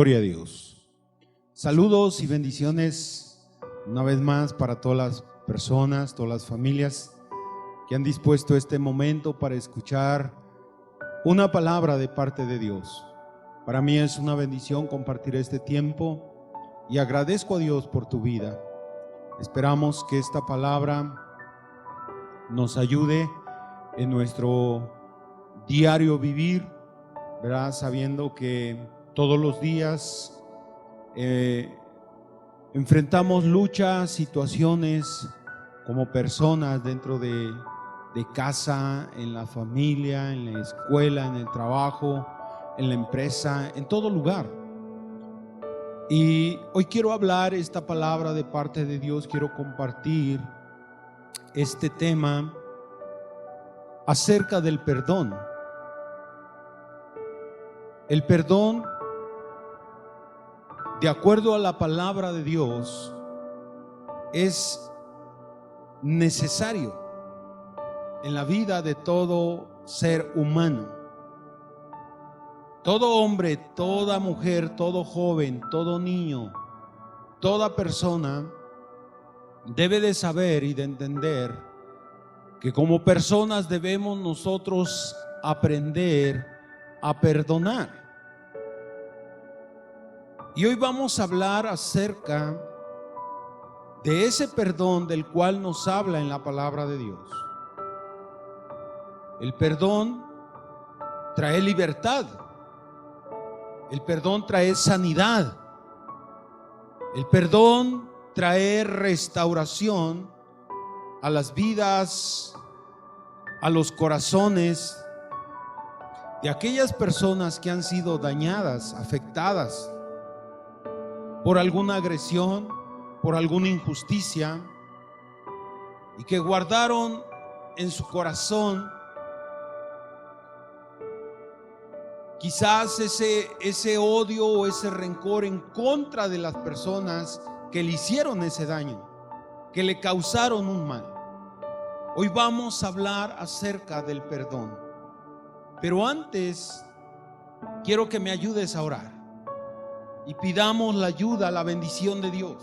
Gloria a Dios. Saludos y bendiciones una vez más para todas las personas, todas las familias que han dispuesto este momento para escuchar una palabra de parte de Dios. Para mí es una bendición compartir este tiempo y agradezco a Dios por tu vida. Esperamos que esta palabra nos ayude en nuestro diario vivir, ¿verdad? Sabiendo que todos los días enfrentamos luchas, situaciones como personas dentro de casa, en la familia, en la escuela, en el trabajo, en la empresa, en todo lugar. Y hoy quiero hablar esta palabra de parte de Dios, quiero compartir este tema acerca del perdón. El perdón, de acuerdo a la palabra de Dios, es necesario en la vida de todo ser humano. Todo hombre, toda mujer, todo joven, todo niño, toda persona debe de saber y de entender que como personas debemos nosotros aprender a perdonar. Y hoy vamos a hablar acerca de ese perdón del cual nos habla en la palabra de Dios. El perdón trae libertad. El perdón trae sanidad. El perdón trae restauración a las vidas, a los corazones de aquellas personas que han sido dañadas, afectadas por alguna agresión, por alguna injusticia, y que guardaron en su corazón quizás ese odio o ese rencor en contra de las personas que le hicieron ese daño, que le causaron un mal. Hoy vamos a hablar acerca del perdón, pero antes quiero que me ayudes a orar y pidamos la ayuda, la bendición de Dios.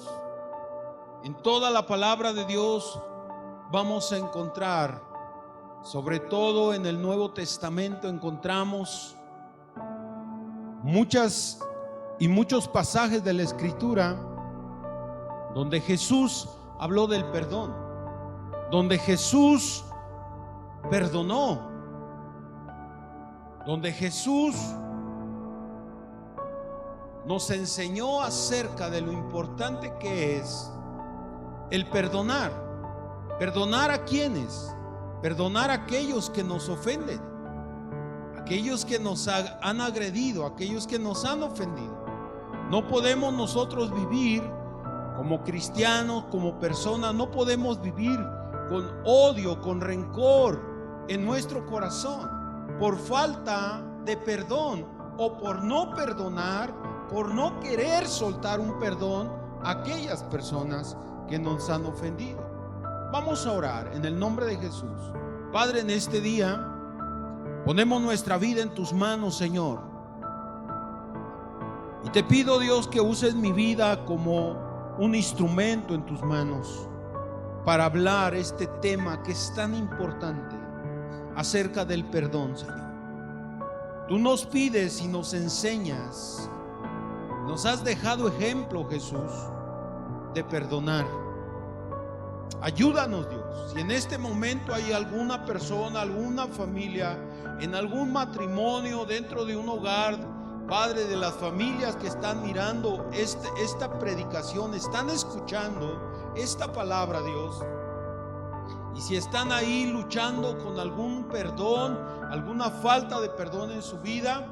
En toda la palabra de Dios vamos a encontrar, sobre todo en el Nuevo Testamento, encontramos muchos pasajes de la Escritura donde Jesús habló del perdón, donde Jesús perdonó, donde Jesús nos enseñó acerca de lo importante que es el perdonar. ¿Perdonar a quiénes? Perdonar a aquellos que nos ofenden, aquellos que nos han agredido, aquellos que nos han ofendido. No podemos nosotros vivir como cristianos, como personas, no podemos vivir con odio, con rencor en nuestro corazón por falta de perdón o por no perdonar, por no querer soltar un perdón a aquellas personas que nos han ofendido. Vamos a orar en el nombre de Jesús. Padre, en este día ponemos nuestra vida en tus manos, Señor, y te pido, Dios, que uses mi vida como un instrumento en tus manos para hablar este tema que es tan importante acerca del perdón, Señor. Tú nos pides y nos enseñas, nos has dejado ejemplo, Jesús, de perdonar. Ayúdanos, Dios. Si en este momento hay alguna persona, alguna familia, en algún matrimonio, dentro de un hogar, Padre, de las familias que están mirando esta predicación, están escuchando esta palabra, Dios, y si están ahí luchando con algún perdón, alguna falta de perdón en su vida,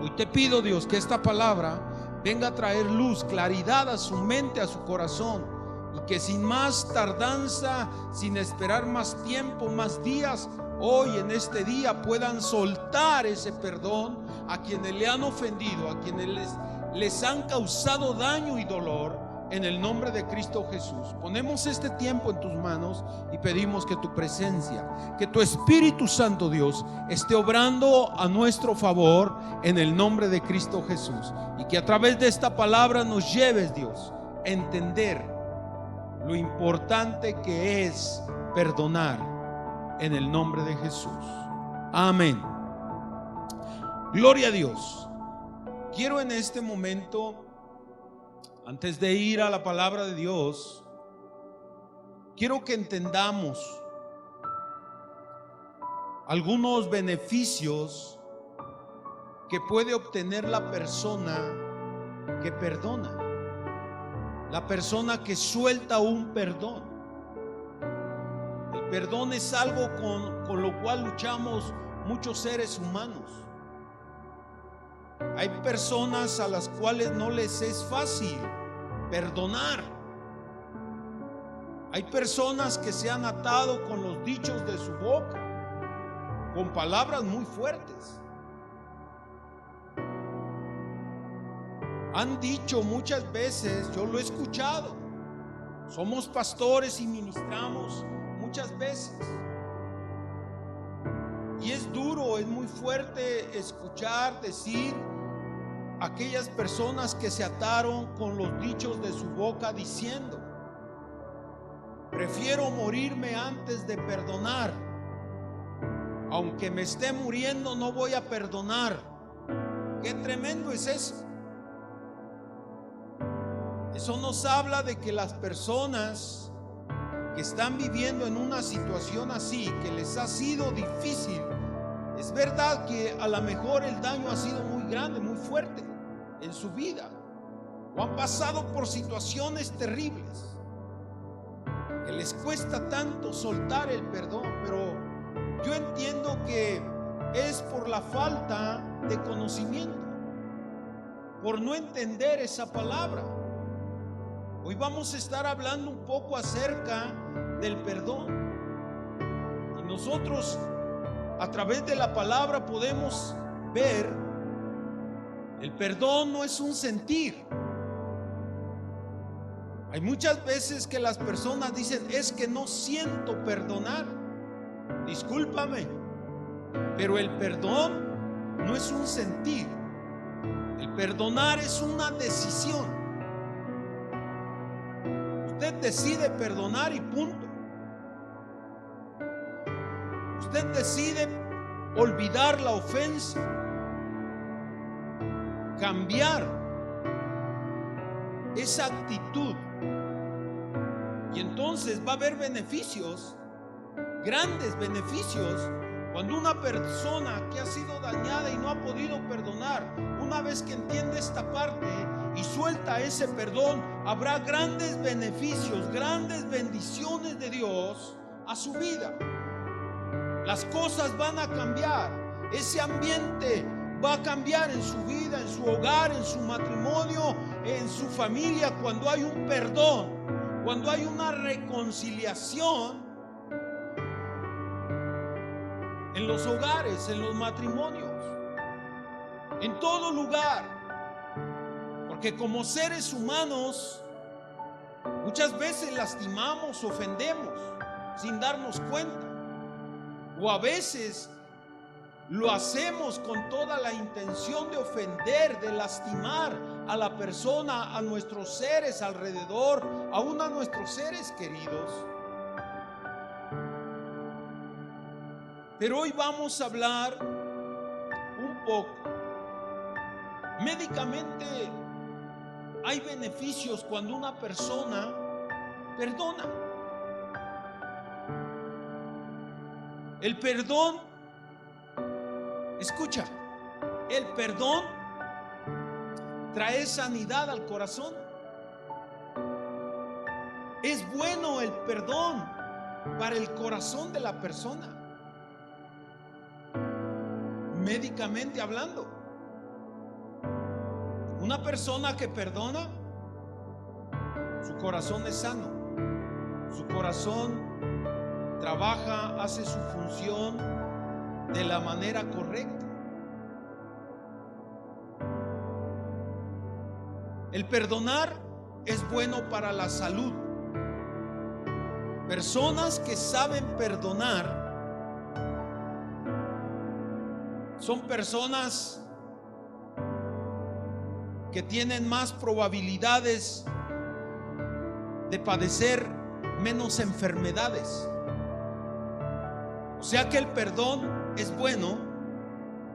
hoy te pido, Dios, que esta palabra venga a traer luz, claridad a su mente, a su corazón, y que sin más tardanza, sin esperar más tiempo, más días, hoy en este día puedan soltar ese perdón a quienes le han ofendido, a quienes les han causado daño y dolor, en el nombre de Cristo Jesús. Ponemos este tiempo en tus manos y pedimos que tu presencia, que tu Espíritu Santo, Dios, esté obrando a nuestro favor en el nombre de Cristo Jesús, y que a través de esta palabra nos lleves, Dios, a entender lo importante que es perdonar en el nombre de Jesús. Amén. Gloria a Dios. Quiero en este momento, antes de ir a la palabra de Dios, quiero que entendamos algunos beneficios que puede obtener la persona que perdona, la persona que suelta un perdón. El perdón es algo con lo cual luchamos muchos seres humanos. Hay personas a las cuales no les es fácil perdonar. Hay personas que se han atado con los dichos de su boca, con palabras muy fuertes. Han dicho muchas veces, yo lo he escuchado, somos pastores y ministramos muchas veces, y es duro, es muy fuerte escuchar decir aquellas personas que se ataron con los dichos de su boca diciendo: prefiero morirme antes de perdonar, aunque me esté muriendo no voy a perdonar. Qué tremendo es eso. Eso nos habla de que las personas que están viviendo en una situación así, que les ha sido difícil, es verdad que a lo mejor el daño ha sido muy grande, muy fuerte en su vida, o han pasado por situaciones terribles que les cuesta tanto soltar el perdón, pero yo entiendo que es por la falta de conocimiento, por no entender esa palabra. Hoy vamos a estar hablando un poco acerca del perdón, y nosotros a través de la palabra podemos ver: el perdón no es un sentir. Hay muchas veces que las personas dicen: es que no siento perdonar. Discúlpame, pero el perdón no es un sentir. El perdonar es una decisión. Usted decide perdonar y punto. Usted decide olvidar la ofensa, cambiar esa actitud, y entonces va a haber beneficios, grandes beneficios, cuando una persona que ha sido dañada y no ha podido perdonar, una vez que entiende esta parte y suelta ese perdón, habrá grandes beneficios, grandes bendiciones de Dios a su vida. Las cosas van a cambiar, ese ambiente va a cambiar en su vida, en su hogar, en su matrimonio, en su familia, cuando hay un perdón, cuando hay una reconciliación en los hogares, en los matrimonios, en todo lugar. Porque como seres humanos muchas veces lastimamos, ofendemos sin darnos cuenta, o a veces lo hacemos con toda la intención de ofender, de lastimar a la persona, a nuestros seres alrededor, aún a nuestros seres queridos. Pero hoy vamos a hablar un poco. Médicamente hay beneficios cuando una persona perdona. El perdón, escucha, el perdón trae sanidad al corazón. Es bueno el perdón para el corazón de la persona, médicamente hablando. Una persona que perdona, su corazón es sano, su corazón trabaja, hace su función de la manera correcta. El perdonar es bueno para la salud. Personas que saben perdonar son personas que tienen más probabilidades de padecer menos enfermedades. O sea que el perdón es bueno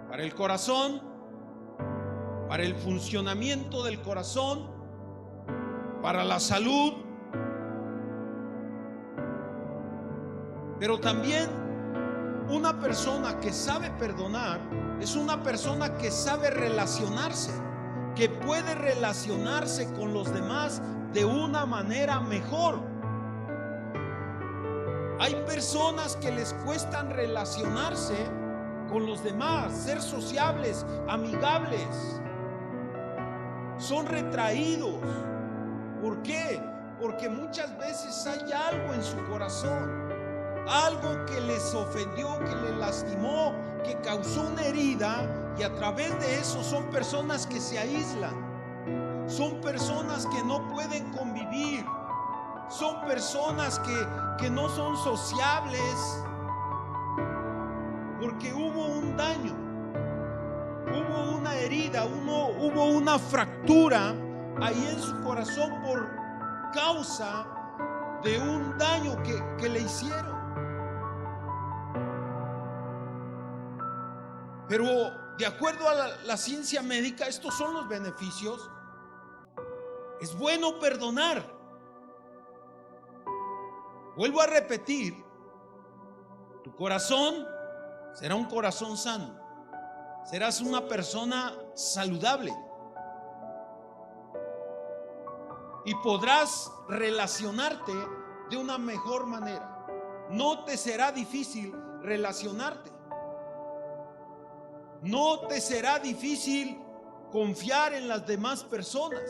para el corazón, para el funcionamiento del corazón, para la salud, pero también una persona que sabe perdonar es una persona que sabe relacionarse, que puede relacionarse con los demás de una manera mejor. Hay personas que les cuestan relacionarse con los demás, ser sociables, amigables. Son retraídos. ¿Por qué? Porque muchas veces hay algo en su corazón, algo que les ofendió, que les lastimó, que causó una herida, y a través de eso son personas que se aíslan, son personas que no pueden convivir, son personas que no son sociables, porque hubo un daño, hubo una herida, hubo una fractura ahí en su corazón por causa de un daño que le hicieron. Pero de acuerdo a la ciencia médica, estos son los beneficios. Es bueno perdonar. Vuelvo a repetir, tu corazón será un corazón sano. Serás una persona saludable. Y podrás relacionarte de una mejor manera. No te será difícil relacionarte. No te será difícil confiar en las demás personas.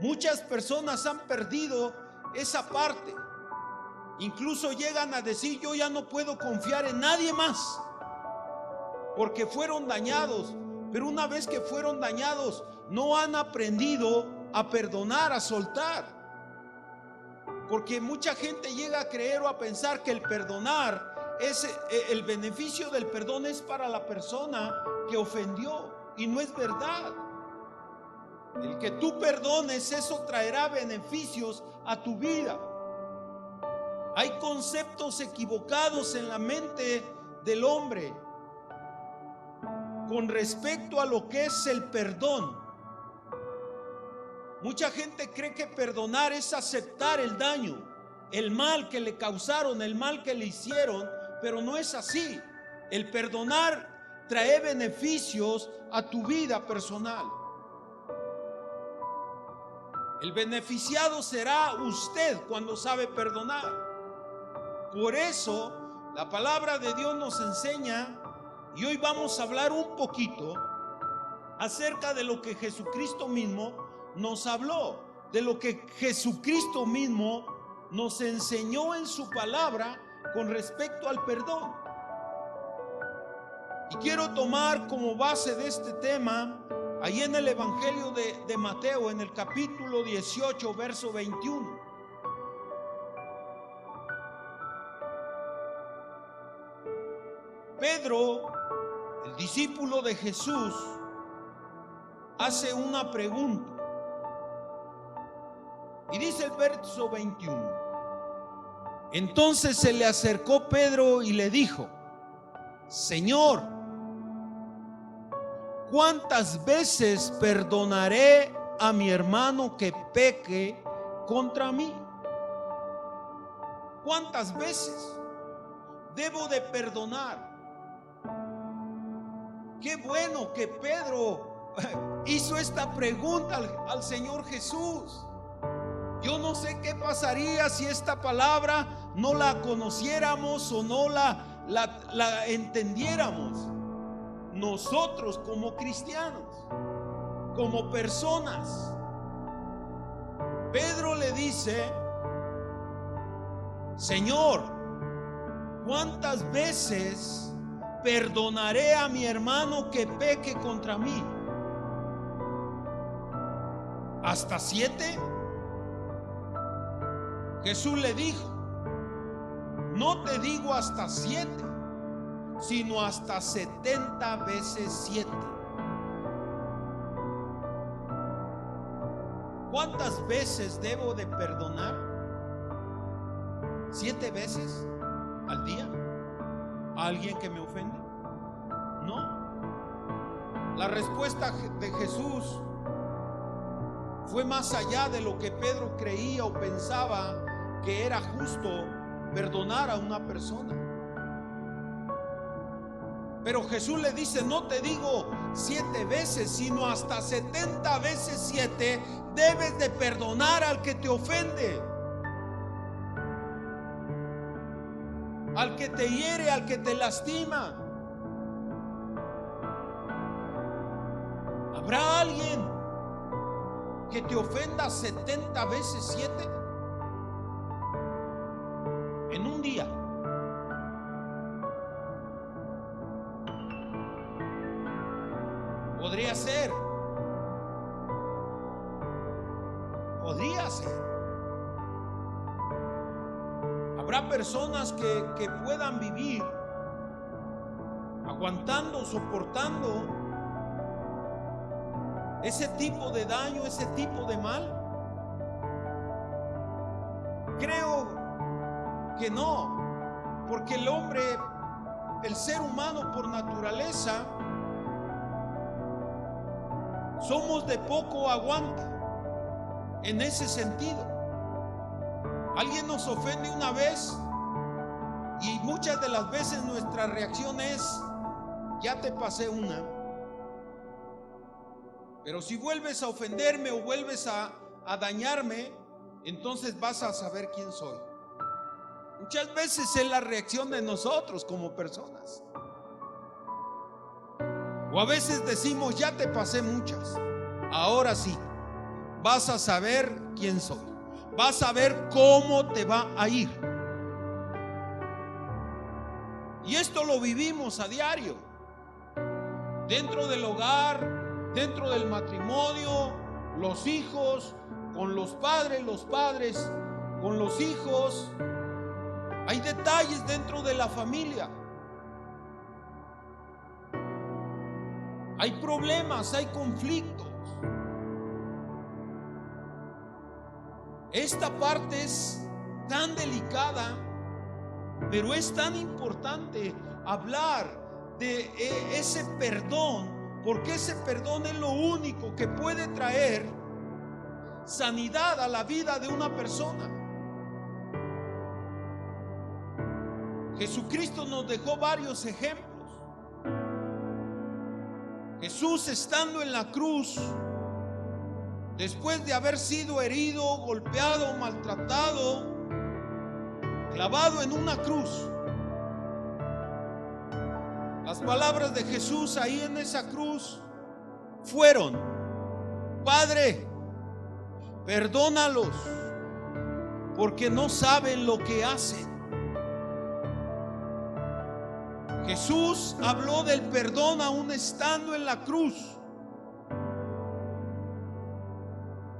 Muchas personas han perdido esa parte. Incluso llegan a decir: yo ya no puedo confiar en nadie más, porque fueron dañados. Pero una vez que fueron dañados, no han aprendido a perdonar, a soltar. Porque mucha gente llega a creer o a pensar que el perdonar el beneficio del perdón es para la persona que ofendió, y no es verdad. El que tú perdones, eso traerá beneficios a tu vida. Hay conceptos equivocados en la mente del hombre con respecto a lo que es el perdón. Mucha gente cree que perdonar es aceptar el daño, el mal que le causaron, el mal que le hicieron, pero no es así. El perdonar trae beneficios a tu vida personal. El beneficiado será usted cuando sabe perdonar. Por eso la palabra de Dios nos enseña, y hoy vamos a hablar un poquito acerca de lo que Jesucristo mismo nos habló, de lo que Jesucristo mismo nos enseñó en su palabra con respecto al perdón. Y quiero tomar como base de este tema ahí en el Evangelio de Mateo, en el capítulo 18, verso 21. Pedro, el discípulo de Jesús, hace una pregunta. Y dice el verso 21: entonces se le acercó Pedro y le dijo: Señor, ¿cuántas veces perdonaré a mi hermano que peque contra mí? ¿Cuántas veces debo de perdonar? Qué bueno que Pedro hizo esta pregunta al Señor Jesús. Yo no sé qué pasaría si esta palabra no la conociéramos o no la entendiéramos. Nosotros como cristianos, como personas. Pedro le dice: Señor, ¿cuántas veces perdonaré a mi hermano que peque contra mí? ¿Hasta 7? Jesús le dijo: no te digo hasta 7, sino hasta 70 veces 7. ¿Cuántas veces debo de perdonar? ¿7 veces al día a alguien que me ofende? No. La respuesta de Jesús fue más allá de lo que Pedro creía o pensaba que era justo perdonar a una persona. Pero Jesús le dice: no te digo 7 veces, sino hasta 70 veces 7 debes de perdonar al que te ofende, al que te hiere, al que te lastima. ¿Habrá alguien que te ofenda 70 veces 7 en un día? Podría ser. Habrá personas que puedan vivir aguantando, soportando ese tipo de daño, ese tipo de mal. Creo que no, porque el hombre, el ser humano por naturaleza, somos de poco aguante en ese sentido. Alguien nos ofende una vez y muchas de las veces nuestra reacción es: ya te pasé una. Pero si vuelves a ofenderme o vuelves a dañarme, entonces vas a saber quién soy. Muchas veces es la reacción de nosotros como personas. O a veces decimos: ya te pasé muchas, ahora sí, vas a saber quién soy, vas a ver cómo te va a ir. Y esto lo vivimos a diario, dentro del hogar, dentro del matrimonio, los hijos con los padres con los hijos. Hay detalles dentro de la familia. Hay problemas, hay conflictos. Esta parte es tan delicada, pero es tan importante hablar de ese perdón, porque ese perdón es lo único que puede traer sanidad a la vida de una persona. Jesucristo nos dejó varios ejemplos. Jesús, estando en la cruz, después de haber sido herido, golpeado, maltratado, clavado en una cruz, las palabras de Jesús ahí en esa cruz fueron: Padre, perdónalos, porque no saben lo que hacen. Jesús habló del perdón aún estando en la cruz.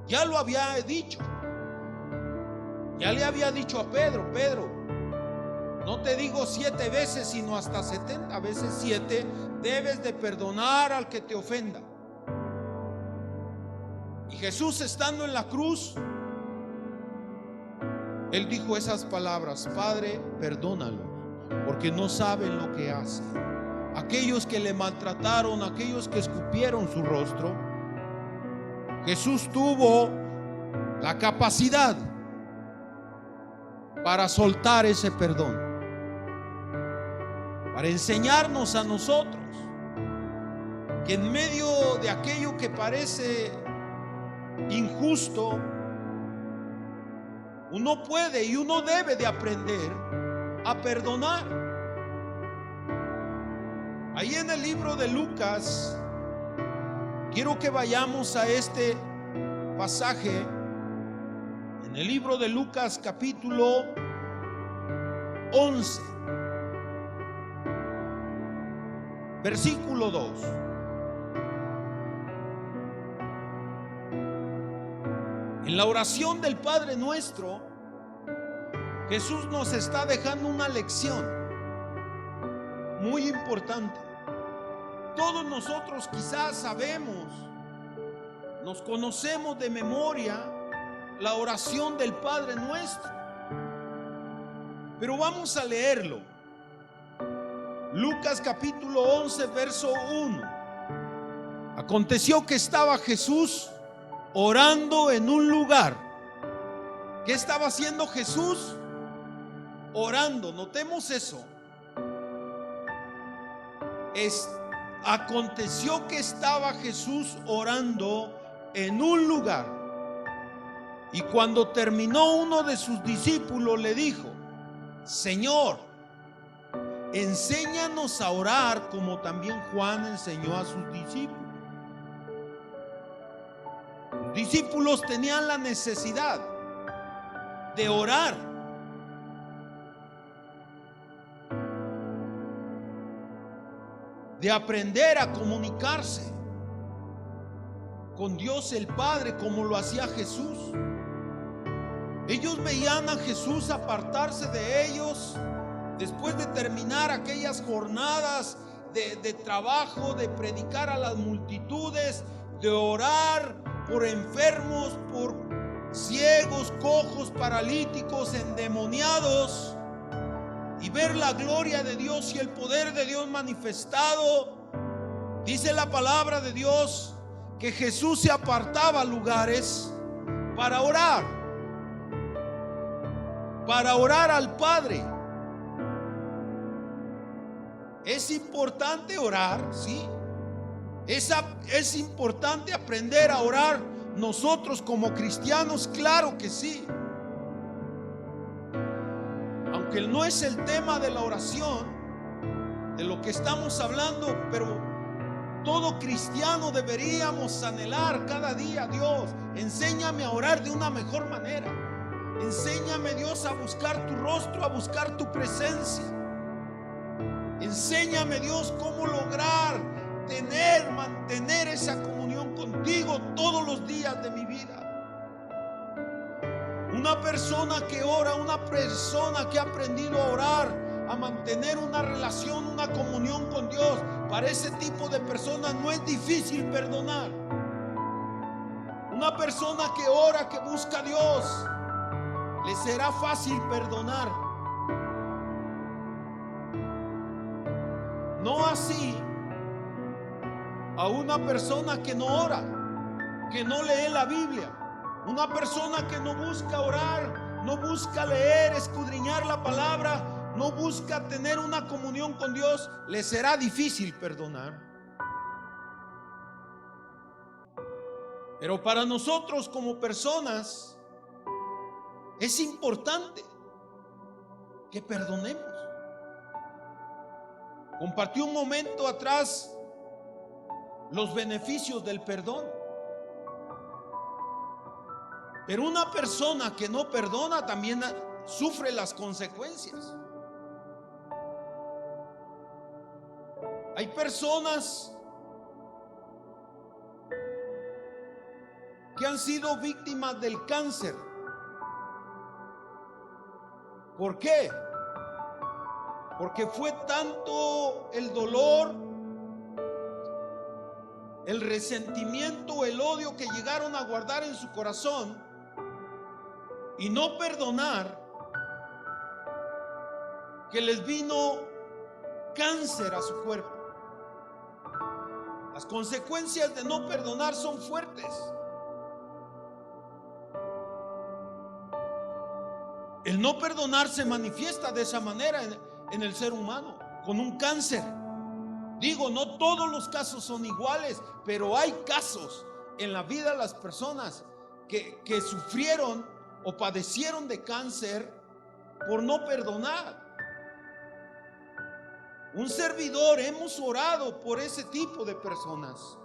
Ya lo había dicho. Ya le había dicho a Pedro: Pedro, no te digo 7 veces, sino hasta 70 veces 7 debes de perdonar al que te ofenda. Y Jesús, estando en la cruz, Él dijo esas palabras: Padre, perdónalo, porque no saben lo que hacen. Aquellos que le maltrataron, aquellos que escupieron su rostro, Jesús tuvo la capacidad para soltar ese perdón, para enseñarnos a nosotros que en medio de aquello que parece injusto, uno puede y uno debe de aprender a perdonar. Ahí en el libro de Lucas, quiero que vayamos a este pasaje, en el libro de Lucas capítulo 11, versículo 2. En la oración del Padre Nuestro, Jesús nos está dejando una lección muy importante. Todos nosotros quizás sabemos, nos conocemos de memoria la oración del Padre Nuestro, pero vamos a leerlo. Lucas capítulo 11, verso 1. Aconteció que estaba Jesús orando en un lugar. ¿Qué estaba haciendo Jesús? Orando. Notemos eso. Aconteció que estaba Jesús orando en un lugar. Y cuando terminó, uno de sus discípulos le dijo: Señor, enséñanos a orar como también Juan enseñó a sus discípulos. Los discípulos tenían la necesidad de orar. De aprender a comunicarse con Dios el Padre como lo hacía Jesús. Ellos veían a Jesús apartarse de ellos después de terminar aquellas jornadas de trabajo, de predicar a las multitudes, de orar por enfermos, por ciegos, cojos, paralíticos, endemoniados, y ver la gloria de Dios y el poder de Dios manifestado. Dice la palabra de Dios que Jesús se apartaba a lugares para orar al Padre. Es importante orar, sí. Es importante aprender a orar nosotros como cristianos, claro que sí. Aunque no es el tema de la oración, de lo que estamos hablando, pero todo cristiano deberíamos anhelar cada día: Dios, enséñame a orar de una mejor manera. Enséñame, Dios, a buscar tu rostro, a buscar tu presencia. Enséñame, Dios, cómo lograr mantener esa comunión contigo todos los días de mi vida. Una persona que ora, una persona que ha aprendido a orar, a mantener una relación, una comunión con Dios, para ese tipo de personas no es difícil perdonar. Una persona que ora, que busca a Dios, le será fácil perdonar. No así a una persona que no ora, que no lee la Biblia. Una persona que no busca orar, no busca leer, escudriñar la palabra, no busca tener una comunión con Dios, le será difícil perdonar. Pero para nosotros como personas es importante que perdonemos. Compartí un momento atrás los beneficios del perdón. Pero una persona que no perdona también sufre las consecuencias. Hay personas que han sido víctimas del cáncer. ¿Por qué? Porque fue tanto el dolor, el resentimiento, el odio que llegaron a guardar en su corazón y no perdonar, que les vino cáncer a su cuerpo. Las consecuencias de no perdonar son fuertes. El no perdonar se manifiesta de esa manera en el ser humano, con un cáncer. Digo, no todos los casos son iguales, pero hay casos en la vida de las personas que sufrieron o padecieron de cáncer por no perdonar. Un servidor, hemos orado por ese tipo de personas.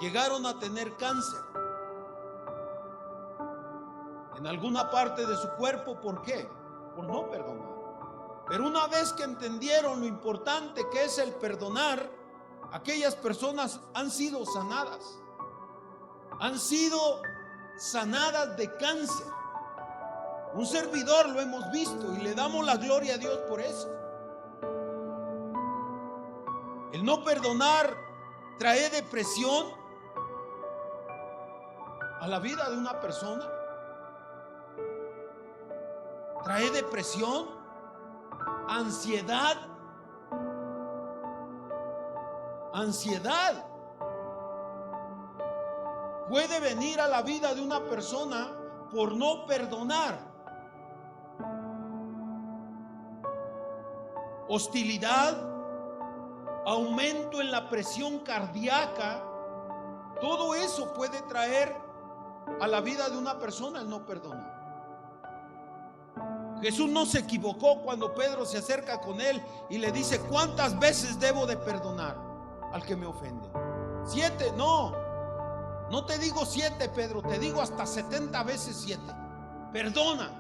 Llegaron a tener cáncer en alguna parte de su cuerpo. ¿Por qué? Por no perdonar. Pero una vez que entendieron lo importante que es el perdonar, aquellas personas han sido sanadas, han sido sanadas de cáncer. Un servidor lo hemos visto y le damos la gloria a Dios por eso. El no perdonar trae depresión a la vida de una persona. Trae depresión, ansiedad. Ansiedad puede venir a la vida de una persona por no perdonar. Hostilidad, aumento en la presión cardíaca, todo eso puede traer a la vida de una persona el no perdonar. Jesús no se equivocó cuando Pedro se acerca con él y le dice: ¿cuántas veces debo de perdonar al que me ofende? 7, no te digo 7, Pedro, te digo hasta 70 veces 7. Perdona.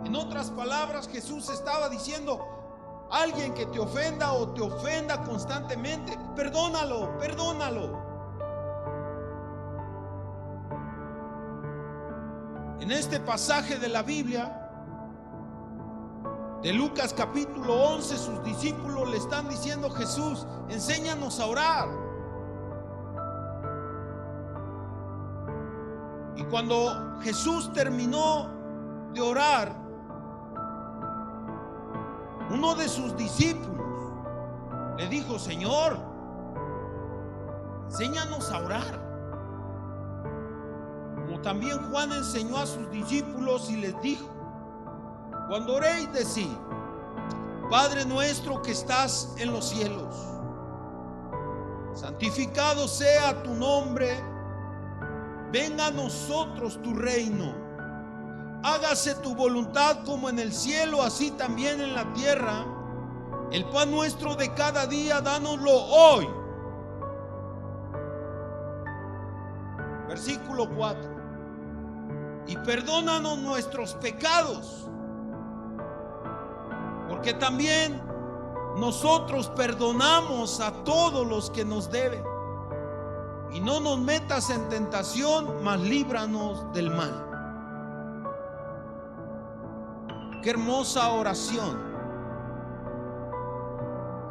En otras palabras, Jesús estaba diciendo: alguien que te ofenda o te ofenda constantemente, perdónalo, perdónalo. En este pasaje de la Biblia, de Lucas capítulo 11, sus discípulos le están diciendo: Jesús, enséñanos a orar. Y cuando Jesús terminó de orar, uno de sus discípulos le dijo: Señor, enséñanos a orar. Como también Juan enseñó a sus discípulos y les dijo: cuando oréis, decid: Padre nuestro que estás en los cielos, santificado sea tu nombre, venga a nosotros tu reino, hágase tu voluntad como en el cielo, así también en la tierra. El pan nuestro de cada día, dánoslo hoy. Versículo 4. Y perdónanos nuestros pecados, porque también nosotros perdonamos a todos los que nos deben. Y no nos metas en tentación, mas líbranos del mal. Qué hermosa oración.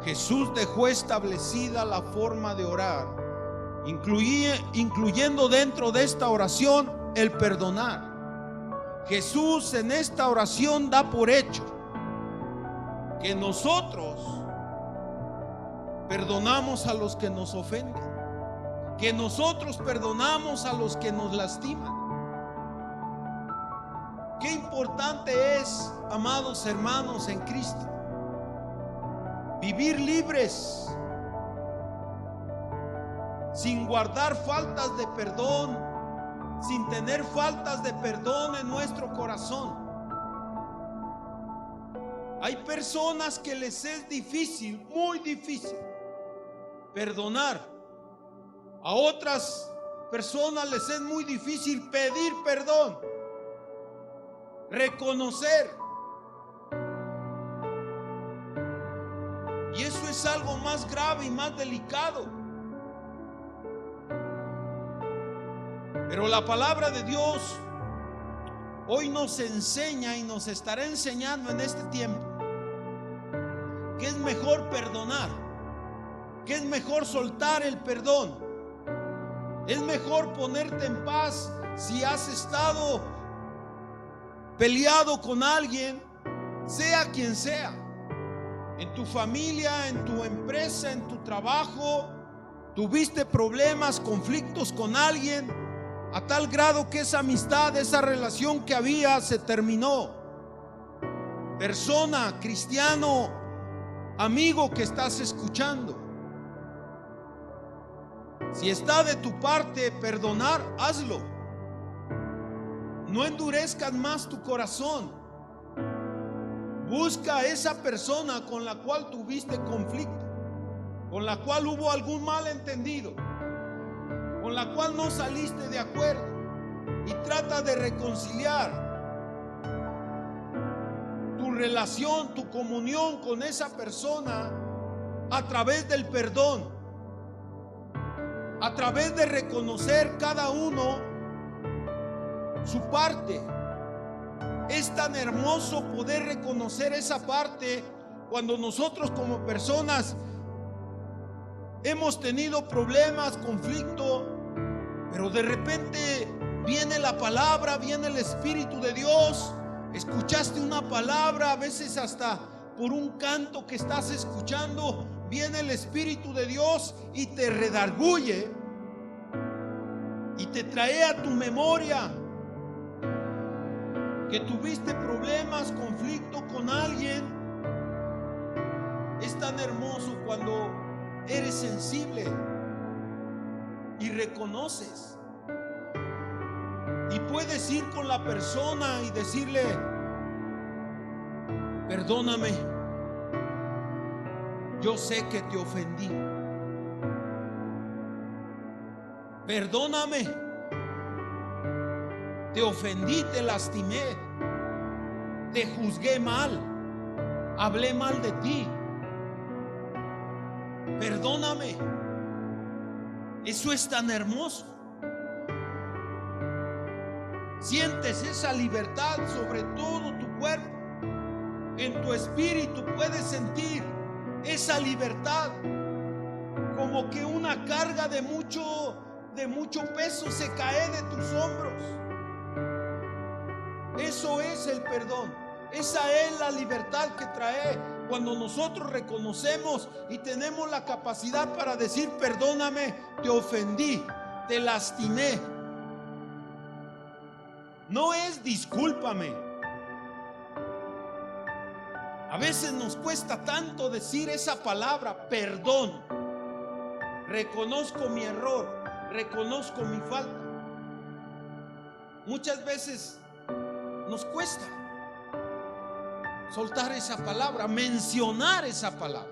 Jesús dejó establecida la forma de orar, incluyendo dentro de esta oración el perdonar. Jesús en esta oración da por hecho que nosotros perdonamos a los que nos ofenden, que nosotros perdonamos a los que nos lastiman. Qué importante es, amados hermanos en Cristo, vivir libres, sin guardar faltas de perdón, sin tener faltas de perdón en nuestro corazón. Hay personas que les es difícil, muy difícil, perdonar. A otras personas les es muy difícil pedir perdón, reconocer. Y eso es algo más grave y más delicado. Pero la palabra de Dios hoy nos enseña y nos estará enseñando en este tiempo que es mejor perdonar, que es mejor soltar el perdón, es mejor ponerte en paz si has estado peleado con alguien, sea quien sea, en tu familia, en tu empresa, en tu trabajo, tuviste problemas, conflictos con alguien, a tal grado que esa amistad, esa relación que había se terminó. Persona, cristiano, amigo que estás escuchando, si está de tu parte perdonar, hazlo. No endurezcas más tu corazón. Busca a esa persona con la cual tuviste conflicto, con la cual hubo algún malentendido, con la cual no saliste de acuerdo, y trata de reconciliar tu relación, tu comunión con esa persona a través del perdón, a través de reconocer cada uno su parte. Es tan hermoso poder reconocer esa parte cuando nosotros como personas hemos tenido problemas, conflicto, pero de repente viene la palabra, viene el Espíritu de Dios. Escuchaste una palabra, a veces hasta por un canto que estás escuchando, viene el Espíritu de Dios y te redarguye y te trae a tu memoria que tuviste problemas, conflicto con alguien. Es tan hermoso cuando eres sensible y reconoces y puedes ir con la persona y decirle: perdóname, yo sé que te ofendí, perdóname, te ofendí, te lastimé, te juzgué mal, hablé mal de ti, perdóname. Eso es tan hermoso. Sientes esa libertad sobre todo tu cuerpo. En tu espíritu puedes sentir esa libertad, como que una carga de mucho peso se cae de tus hombros. Eso es el perdón. Esa es la libertad que trae cuando nosotros reconocemos y tenemos la capacidad para decir: perdóname, te ofendí, te lastimé. No es discúlpame. A veces nos cuesta tanto decir esa palabra, perdón. Reconozco mi error, reconozco mi falta. Muchas veces nos cuesta soltar esa palabra, mencionar esa palabra,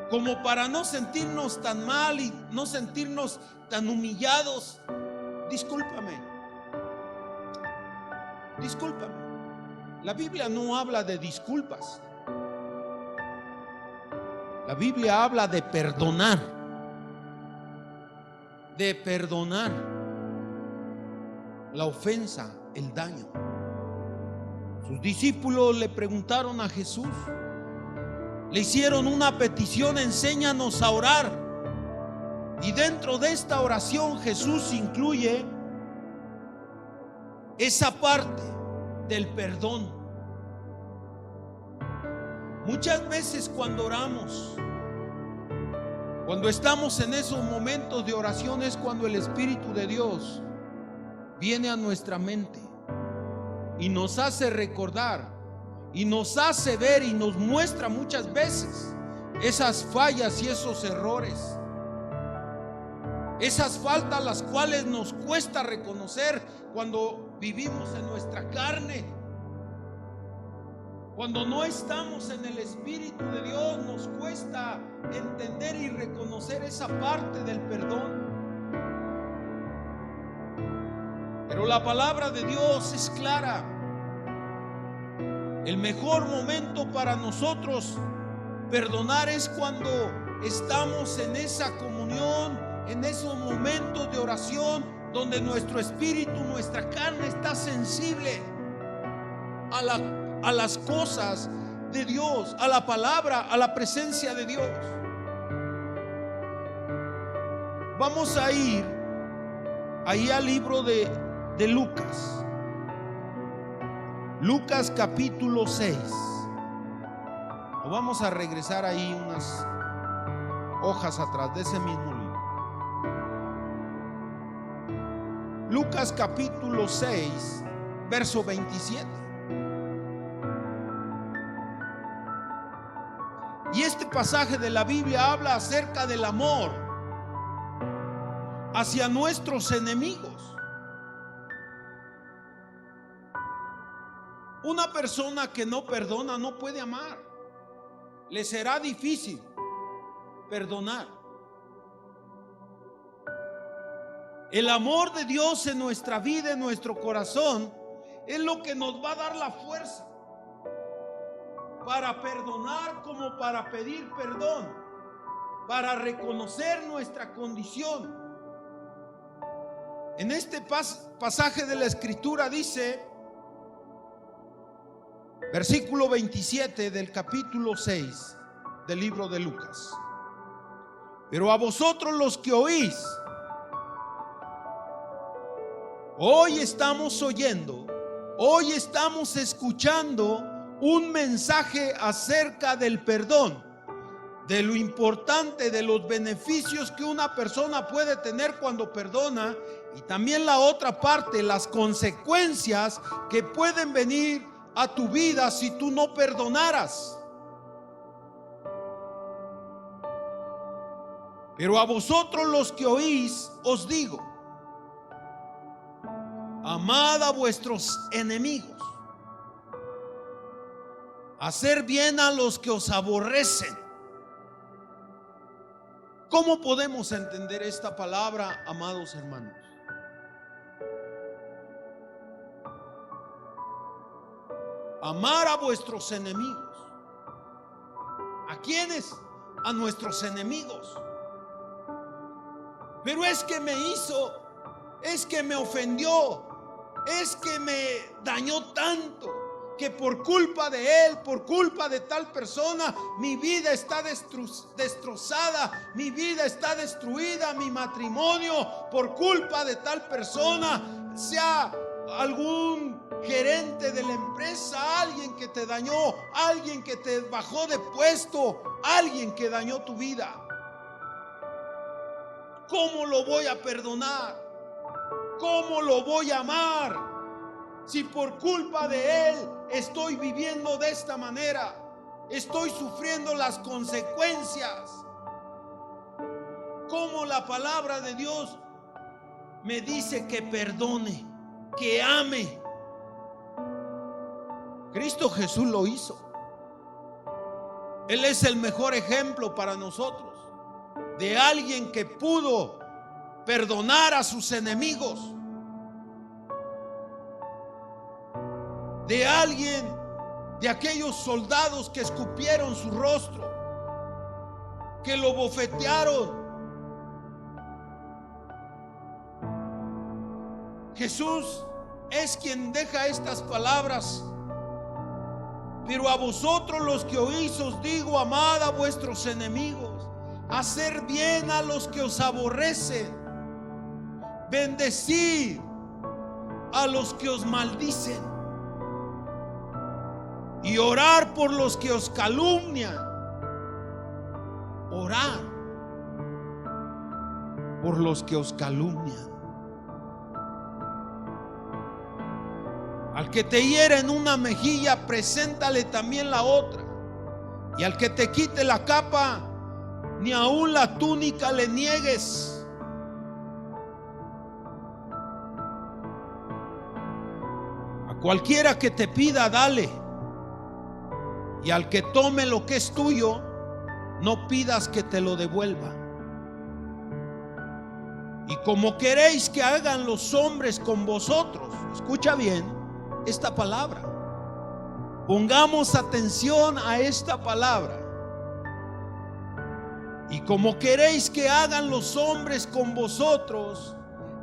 como para no sentirnos tan mal y no sentirnos tan humillados. Discúlpame, discúlpame. La Biblia no habla de disculpas. La Biblia habla de perdonar, la ofensa, el daño. Sus discípulos le preguntaron a Jesús, le hicieron una petición: enséñanos a orar. Y dentro de esta oración Jesús incluye esa parte del perdón. Muchas veces cuando oramos, cuando estamos en esos momentos de oración, es cuando el Espíritu de Dios viene a nuestra mente y nos hace recordar y nos hace ver y nos muestra muchas veces esas fallas y esos errores, esas faltas las cuales nos cuesta reconocer cuando vivimos en nuestra carne. Cuando no estamos en el Espíritu de Dios, nos cuesta entender y reconocer esa parte del perdón. Pero la palabra de Dios es clara. El mejor momento para nosotros perdonar es cuando estamos en esa comunión, en esos momentos de oración donde nuestro espíritu, nuestra carne está sensible a las cosas de Dios, a la palabra, a la presencia de Dios. Vamos a ir ahí al libro de Lucas. Lucas capítulo 6. O vamos a regresar ahí unas hojas atrás de ese mismo libro. Lucas capítulo 6, verso 27. Y este pasaje de la Biblia habla acerca del amor hacia nuestros enemigos. Una persona que no perdona no puede amar. Le será difícil perdonar. El amor de Dios en nuestra vida, en nuestro corazón, es lo que nos va a dar la fuerza para perdonar, como para pedir perdón, para reconocer nuestra condición. En este pasaje de la Escritura dice, versículo 27 del capítulo 6 del libro de Lucas: pero a vosotros los que oís, hoy estamos oyendo, hoy estamos escuchando un mensaje acerca del perdón, de lo importante, de los beneficios que una persona puede tener cuando perdona, y también la otra parte, las consecuencias que pueden venir a tu vida si tú no perdonaras. Pero a vosotros los que oís, os digo: amad a vuestros enemigos, hacer bien a los que os aborrecen. ¿Cómo podemos entender esta palabra, amados hermanos? Amar a vuestros enemigos. ¿A quiénes? A nuestros enemigos. Pero es que me hizo, es que me ofendió, es que me dañó tanto, que por culpa de él, por culpa de tal persona, mi vida está destrozada, mi vida está destruida, mi matrimonio, por culpa de tal persona, sea algún gerente de la empresa, alguien que te dañó, alguien que te bajó de puesto, alguien que dañó tu vida. ¿Cómo lo voy a perdonar? ¿Cómo lo voy a amar si por culpa de él estoy viviendo de esta manera? Estoy sufriendo las consecuencias. ¿Cómo la palabra de Dios me dice que perdone, que ame? Cristo Jesús lo hizo. Él es el mejor ejemplo para nosotros de alguien que pudo perdonar a sus enemigos, de alguien, de aquellos soldados que escupieron su rostro, que lo bofetearon. Jesús es quien deja estas palabras: pero a vosotros los que oís os digo, amad a vuestros enemigos, hacer bien a los que os aborrecen, bendecid a los que os maldicen y orar por los que os calumnian. Orar por los que os calumnian. Al que te hiera en una mejilla, preséntale también la otra. Y al que te quite la capa, ni aun la túnica le niegues. A cualquiera que te pida, dale. Y al que tome lo que es tuyo, no pidas que te lo devuelva. Y como queréis que hagan los hombres con vosotros, escucha bien esta palabra. Pongamos atención a esta palabra. Y como queréis que hagan los hombres con vosotros,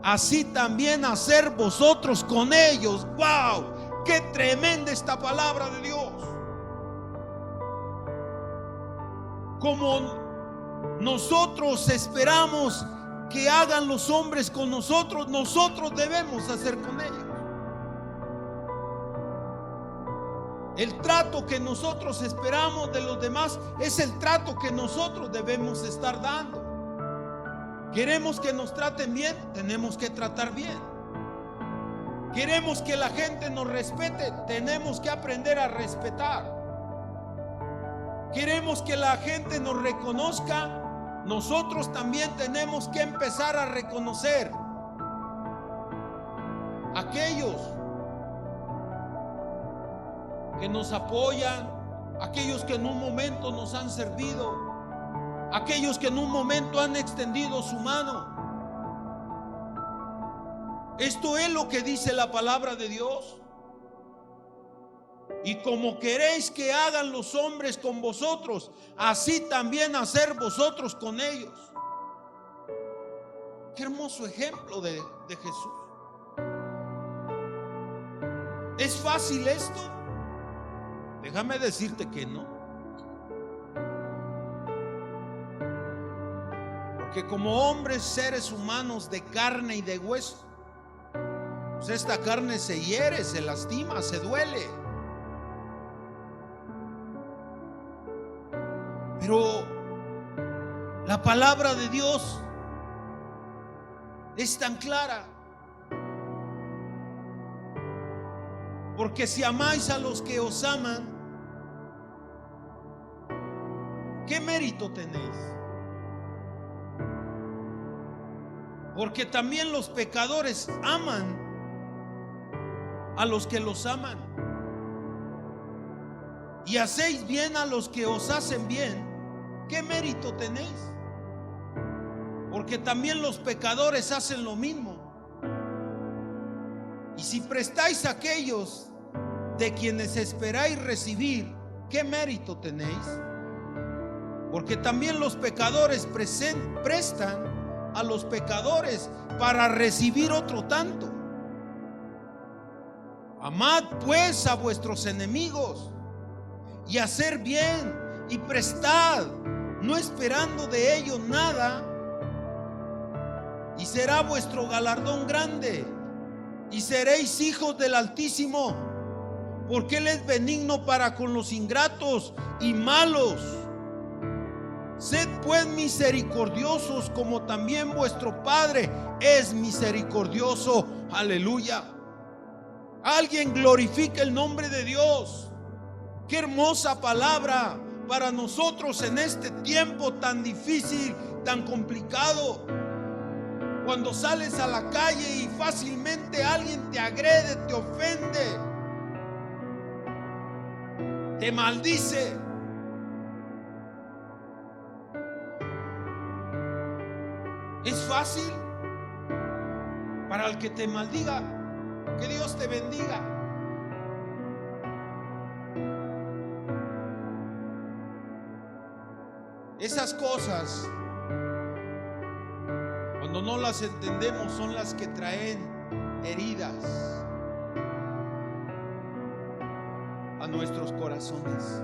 así también hacer vosotros con ellos. ¡Wow! ¡Qué tremenda esta palabra de Dios! Como nosotros esperamos que hagan los hombres con nosotros, nosotros debemos hacer con ellos. El trato que nosotros esperamos de los demás es el trato que nosotros debemos estar dando. Queremos que nos traten bien, tenemos que tratar bien. Queremos que la gente nos respete, tenemos que aprender a respetar. Queremos que la gente nos reconozca, nosotros también tenemos que empezar a reconocer aquellos que nos apoyan, aquellos que en un momento nos han servido, aquellos que en un momento han extendido su mano. Esto es lo que dice la palabra de Dios. Y como queréis que hagan los hombres con vosotros, así también hacer vosotros con ellos. Qué hermoso ejemplo de Jesús. ¿Es fácil esto? Déjame decirte que no. Porque como hombres, seres humanos de carne y de hueso, pues esta carne se hiere, se lastima, se duele. Pero la palabra de Dios es tan clara. Porque si amáis a los que os aman, ¿qué mérito tenéis? Porque también los pecadores aman a los que los aman. Y hacéis bien a los que os hacen bien, ¿qué mérito tenéis? Porque también los pecadores hacen lo mismo. Y si prestáis a aquellos de quienes esperáis recibir, ¿qué mérito tenéis? Porque también los pecadores prestan a los pecadores para recibir otro tanto. Amad pues a vuestros enemigos y hacer bien y prestad, no esperando de ellos nada, y será vuestro galardón grande, y seréis hijos del Altísimo, porque Él es benigno para con los ingratos y malos. Sed pues misericordiosos, como también vuestro Padre es misericordioso. Aleluya. Alguien glorifica el nombre de Dios. Qué hermosa palabra para nosotros en este tiempo tan difícil, tan complicado. Cuando sales a la calle y fácilmente alguien te agrede, te ofende, te maldice. Es fácil para el que te maldiga, que Dios te bendiga. Esas cosas, cuando no las entendemos, son las que traen heridas a nuestros corazones.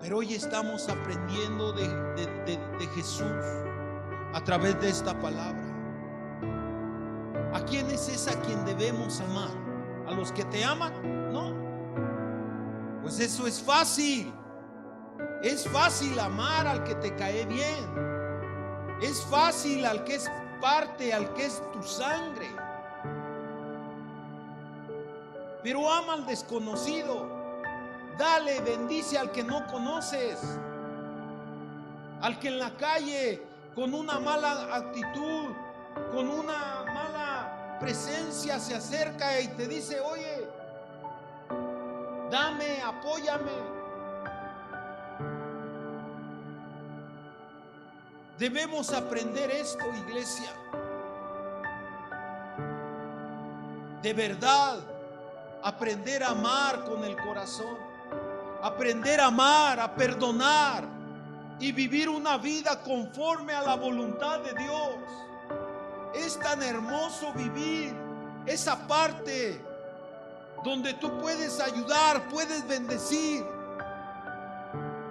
Pero hoy estamos aprendiendo de Jesús a través de esta palabra. ¿A quién es a quien debemos amar? ¿A los que te aman? No. Pues eso es fácil. Es fácil amar al que te cae bien. Es fácil al que es parte, al que es tu sangre. Pero ama al desconocido. Dale, bendice al que no conoces. Al que en la calle, con una mala actitud, con una mala presencia, se acerca y te dice: oye, dame, apóyame. Debemos aprender esto, iglesia. De verdad, aprender a amar con el corazón. Aprender a amar, a perdonar y vivir una vida conforme a la voluntad de Dios. Es tan hermoso vivir esa parte donde tú puedes ayudar, puedes bendecir,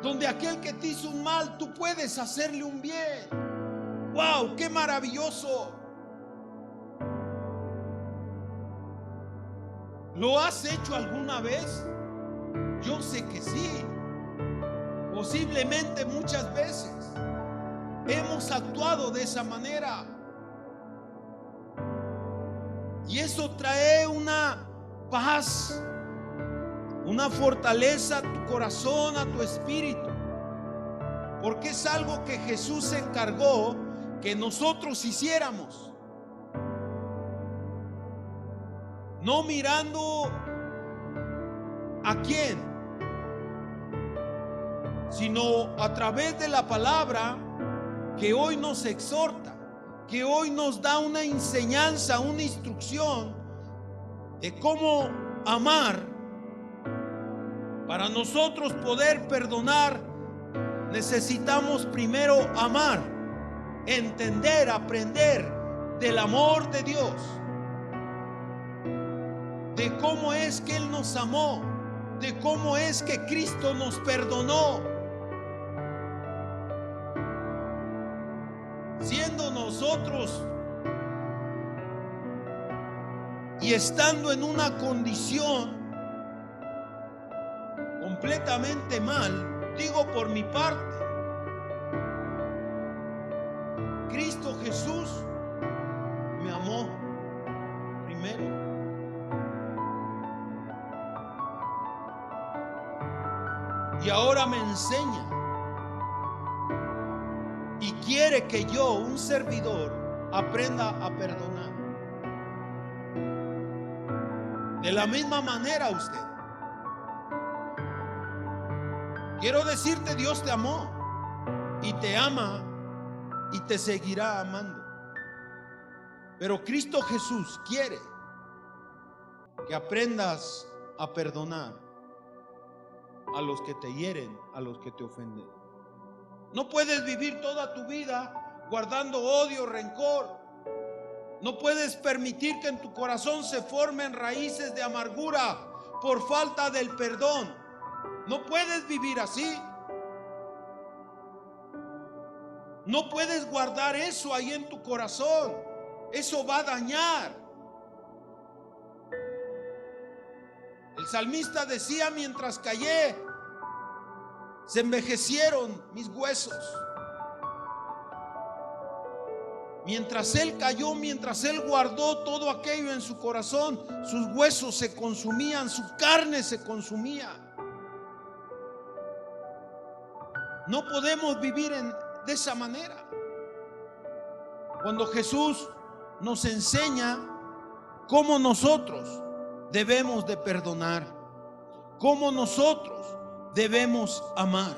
donde aquel que te hizo un mal, tú puedes hacerle un bien. ¡Wow! ¡Qué maravilloso! ¿Lo has hecho alguna vez? Yo sé que sí. Posiblemente muchas veces hemos actuado de esa manera. Y eso trae una paz, una fortaleza a tu corazón, a tu espíritu. Porque es algo que Jesús se encargó que nosotros hiciéramos. No mirando a quién, sino a través de la palabra que hoy nos exhorta, que hoy nos da una enseñanza, una instrucción de cómo amar. Para nosotros poder perdonar, necesitamos primero amar. entender, aprender del amor de Dios, de cómo es que Él nos amó, de cómo es que Cristo nos perdonó, siendo nosotros y estando en una condición completamente mal. Digo por mi parte, Cristo Jesús me amó primero. Y ahora me enseña y quiere que yo, un servidor, aprenda a perdonar. De la misma manera usted. Quiero decirte, Dios te amó y te ama y te seguirá amando. Pero Cristo Jesús quiere que aprendas a perdonar a los que te hieren, a los que te ofenden. No puedes vivir toda tu vida guardando odio, rencor. No puedes permitir que en tu corazón se formen raíces de amargura por falta del perdón. No puedes vivir así. No puedes guardar eso ahí en tu corazón. Eso va a dañar. El salmista decía: mientras callé, se envejecieron mis huesos. Mientras él cayó, mientras él guardó todo aquello en su corazón, sus huesos se consumían, su carne se consumía. No podemos vivir de esa manera. Cuando Jesús nos enseña cómo nosotros debemos de perdonar, cómo nosotros debemos amar,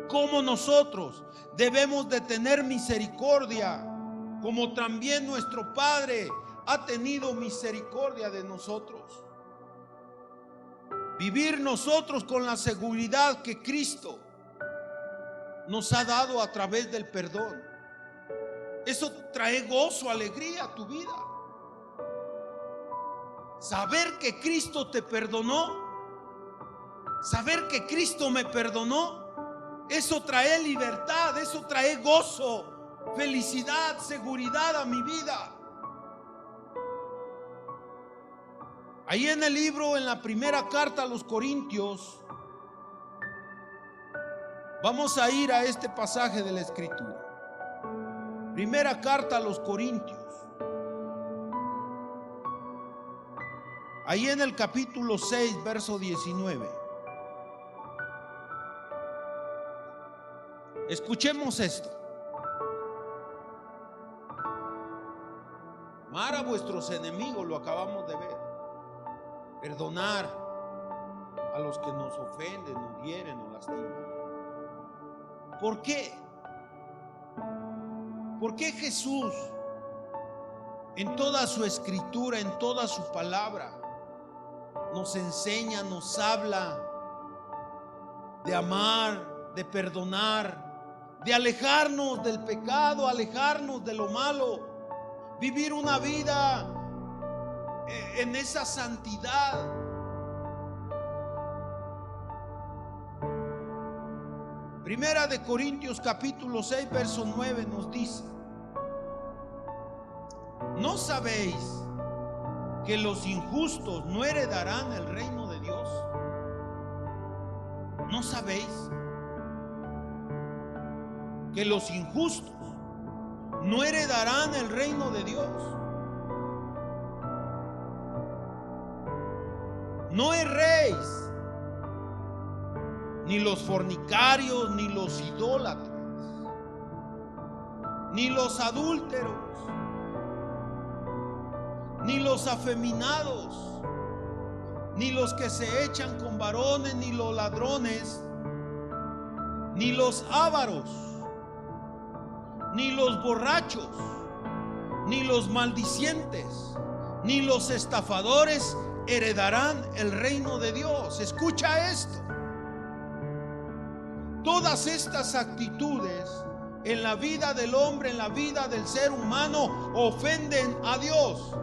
cómo nosotros debemos de tener misericordia, como también nuestro Padre ha tenido misericordia de nosotros. Vivir nosotros con la seguridad que Cristo nos ha dado a través del perdón. Eso trae gozo, alegría a tu vida. Saber que Cristo te perdonó, saber que Cristo me perdonó, eso trae libertad, eso trae gozo, felicidad, seguridad a mi vida. Ahí en el libro, en la primera carta a los Corintios, vamos a ir a este pasaje de la Escritura. Primera carta a los Corintios. Ahí en el capítulo 6, verso 19. Escuchemos esto. Amar a vuestros enemigos, lo acabamos de ver. Perdonar a los que nos ofenden, nos hieren, nos lastiman. ¿Por qué? ¿Por qué Jesús en toda su escritura, en toda su palabra, nos enseña, nos habla de amar, de perdonar, de alejarnos del pecado, alejarnos de lo malo, vivir una vida en esa santidad? Primera de Corintios capítulo 6, verso 9 nos dice: ¿no sabéis que los injustos no heredarán el reino de Dios? ¿No sabéis que los injustos no heredarán el reino de Dios? No erréis, ni los fornicarios, ni los idólatras, ni los adúlteros, ni los afeminados, ni los que se echan con varones, ni los ladrones, ni los ávaros, ni los borrachos, ni los maldicientes, ni los estafadores heredarán el reino de Dios. Escucha esto. Todas estas actitudes en la vida del hombre, en la vida del ser humano, ofenden a Dios.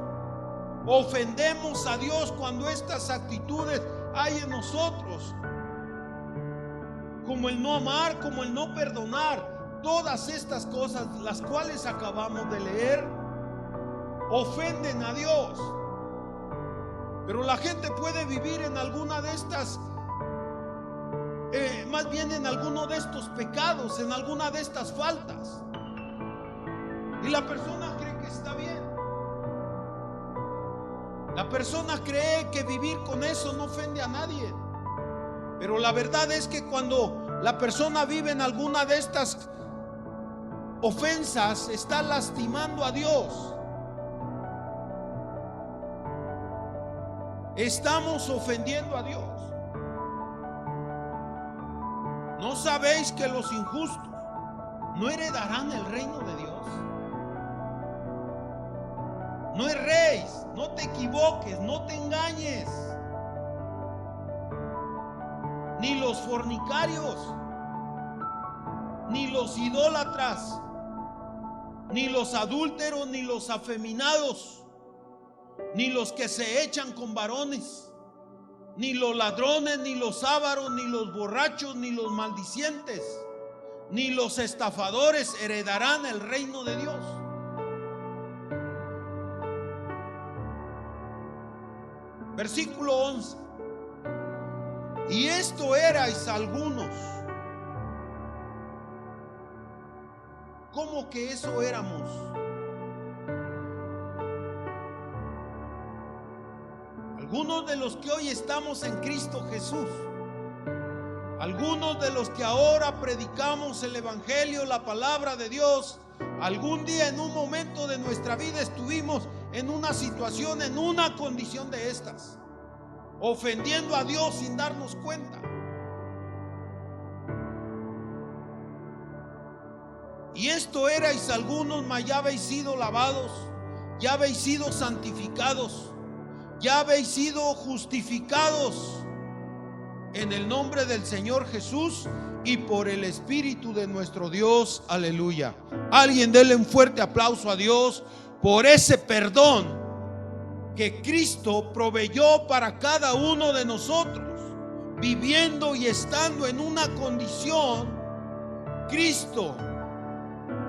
Ofendemos a Dios cuando estas actitudes hay en nosotros, como el no amar, como el no perdonar. Todas estas cosas, las cuales acabamos de leer, ofenden a Dios. Pero la gente puede vivir en alguna de estas, más bien en alguno de estos pecados, en alguna de estas faltas, y la persona cree que está bien. La persona cree que vivir con eso no ofende a nadie. Pero la verdad es que cuando la persona vive en alguna de estas ofensas, está lastimando a Dios. Estamos ofendiendo a Dios. ¿No sabéis que los injustos no heredarán el reino de Dios? No erréis, no te equivoques, no te engañes. Ni los fornicarios, ni los idólatras, ni los adúlteros, ni los afeminados, ni los que se echan con varones, ni los ladrones, ni los ávaros, ni los borrachos, ni los maldicientes, ni los estafadores heredarán el reino de Dios. Versículo 11. Y esto erais algunos. ¿Cómo que eso éramos? Algunos de los que hoy estamos en Cristo Jesús, algunos de los que ahora predicamos el Evangelio, la palabra de Dios, algún día en un momento de nuestra vida estuvimos en una situación, en una condición de estas, ofendiendo a Dios sin darnos cuenta. Y esto erais algunos, mas ya habéis sido lavados, ya habéis sido santificados, ya habéis sido justificados en el nombre del Señor Jesús y por el Espíritu de nuestro Dios. Aleluya. Alguien déle un fuerte aplauso a Dios por ese perdón que Cristo proveyó para cada uno de nosotros, viviendo y estando en una condición. Cristo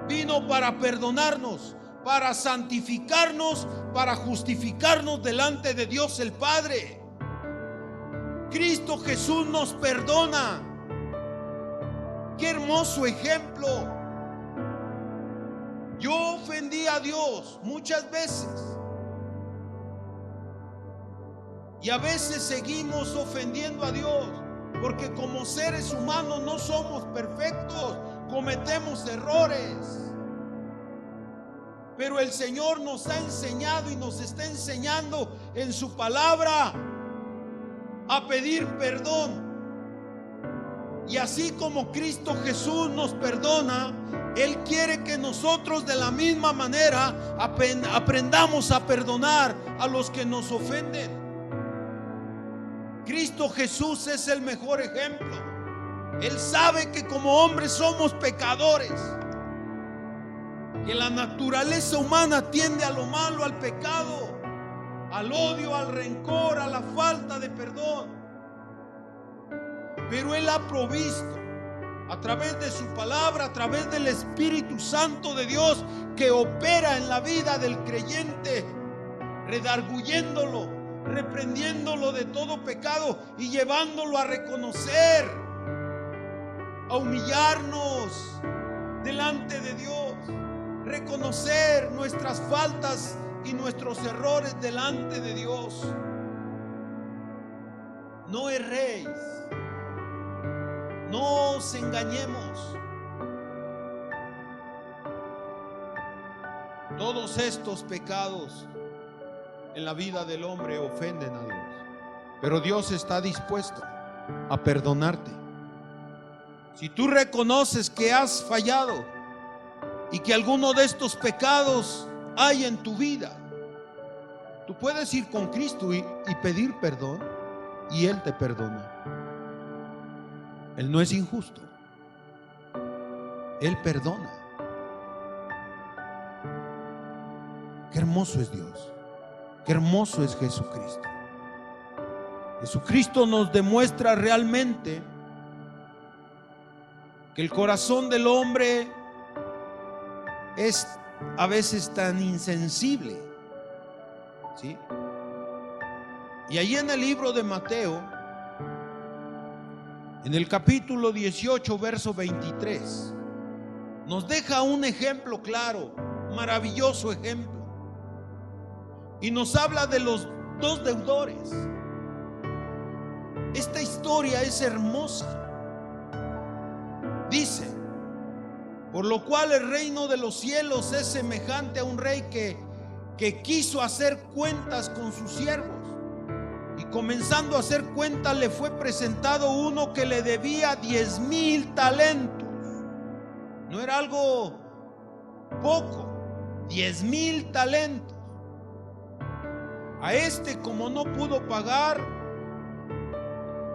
vino para perdonarnos, para santificarnos, para justificarnos delante de Dios el Padre. Cristo Jesús nos perdona. Qué hermoso ejemplo. Yo ofendí a Dios muchas veces, y a veces seguimos ofendiendo a Dios, porque como seres humanos no somos perfectos, cometemos errores. Pero el Señor nos ha enseñado y nos está enseñando en su palabra a pedir perdón. Y así como Cristo Jesús nos perdona, Él quiere que nosotros de la misma manera aprendamos a perdonar a los que nos ofenden. Cristo Jesús es el mejor ejemplo. Él sabe que como hombres somos pecadores, que la naturaleza humana tiende a lo malo, al pecado, al odio, al rencor, a la falta de perdón. Pero Él ha provisto a través de su palabra, a través del Espíritu Santo de Dios que opera en la vida del creyente, redarguyéndolo, reprendiéndolo de todo pecado y llevándolo a reconocer, a humillarnos delante de Dios, reconocer nuestras faltas y nuestros errores delante de Dios. No erréis, no os engañemos. Todos estos pecados en la vida del hombre ofenden a Dios, pero Dios está dispuesto a perdonarte. Si tú reconoces que has fallado y que alguno de estos pecados hay en tu vida, tú puedes ir con Cristo y pedir perdón, y Él te perdona. Él no es injusto, Él perdona. hermoso es Dios, qué hermoso es Jesucristo. Jesucristo nos demuestra realmente que el corazón del hombre es a veces tan insensible, ¿sí? Y allí en el libro de Mateo, en el capítulo 18, verso 23, nos deja un ejemplo claro, maravilloso ejemplo, y nos habla de los dos deudores. Esta historia es hermosa. Dice: por lo cual el reino de los cielos es semejante a un rey que quiso hacer cuentas con sus siervos, y comenzando a hacer cuentas le fue presentado uno que le debía 10,000 talentos. No era algo poco, 10,000 talentos. A este, como no pudo pagar,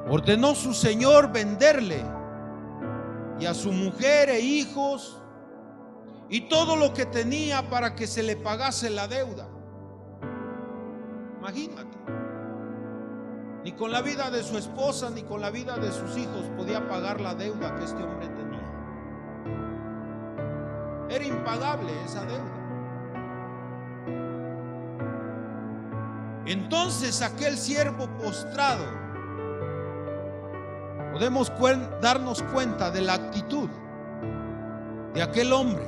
ordenó su señor venderle, y a su mujer e hijos y todo lo que tenía, para que se le pagase la deuda. Imagínate, ni con la vida de su esposa ni con la vida de sus hijos podía pagar la deuda que este hombre tenía. Era impagable esa deuda. Entonces aquel siervo postrado, podemos darnos cuenta de la actitud de aquel hombre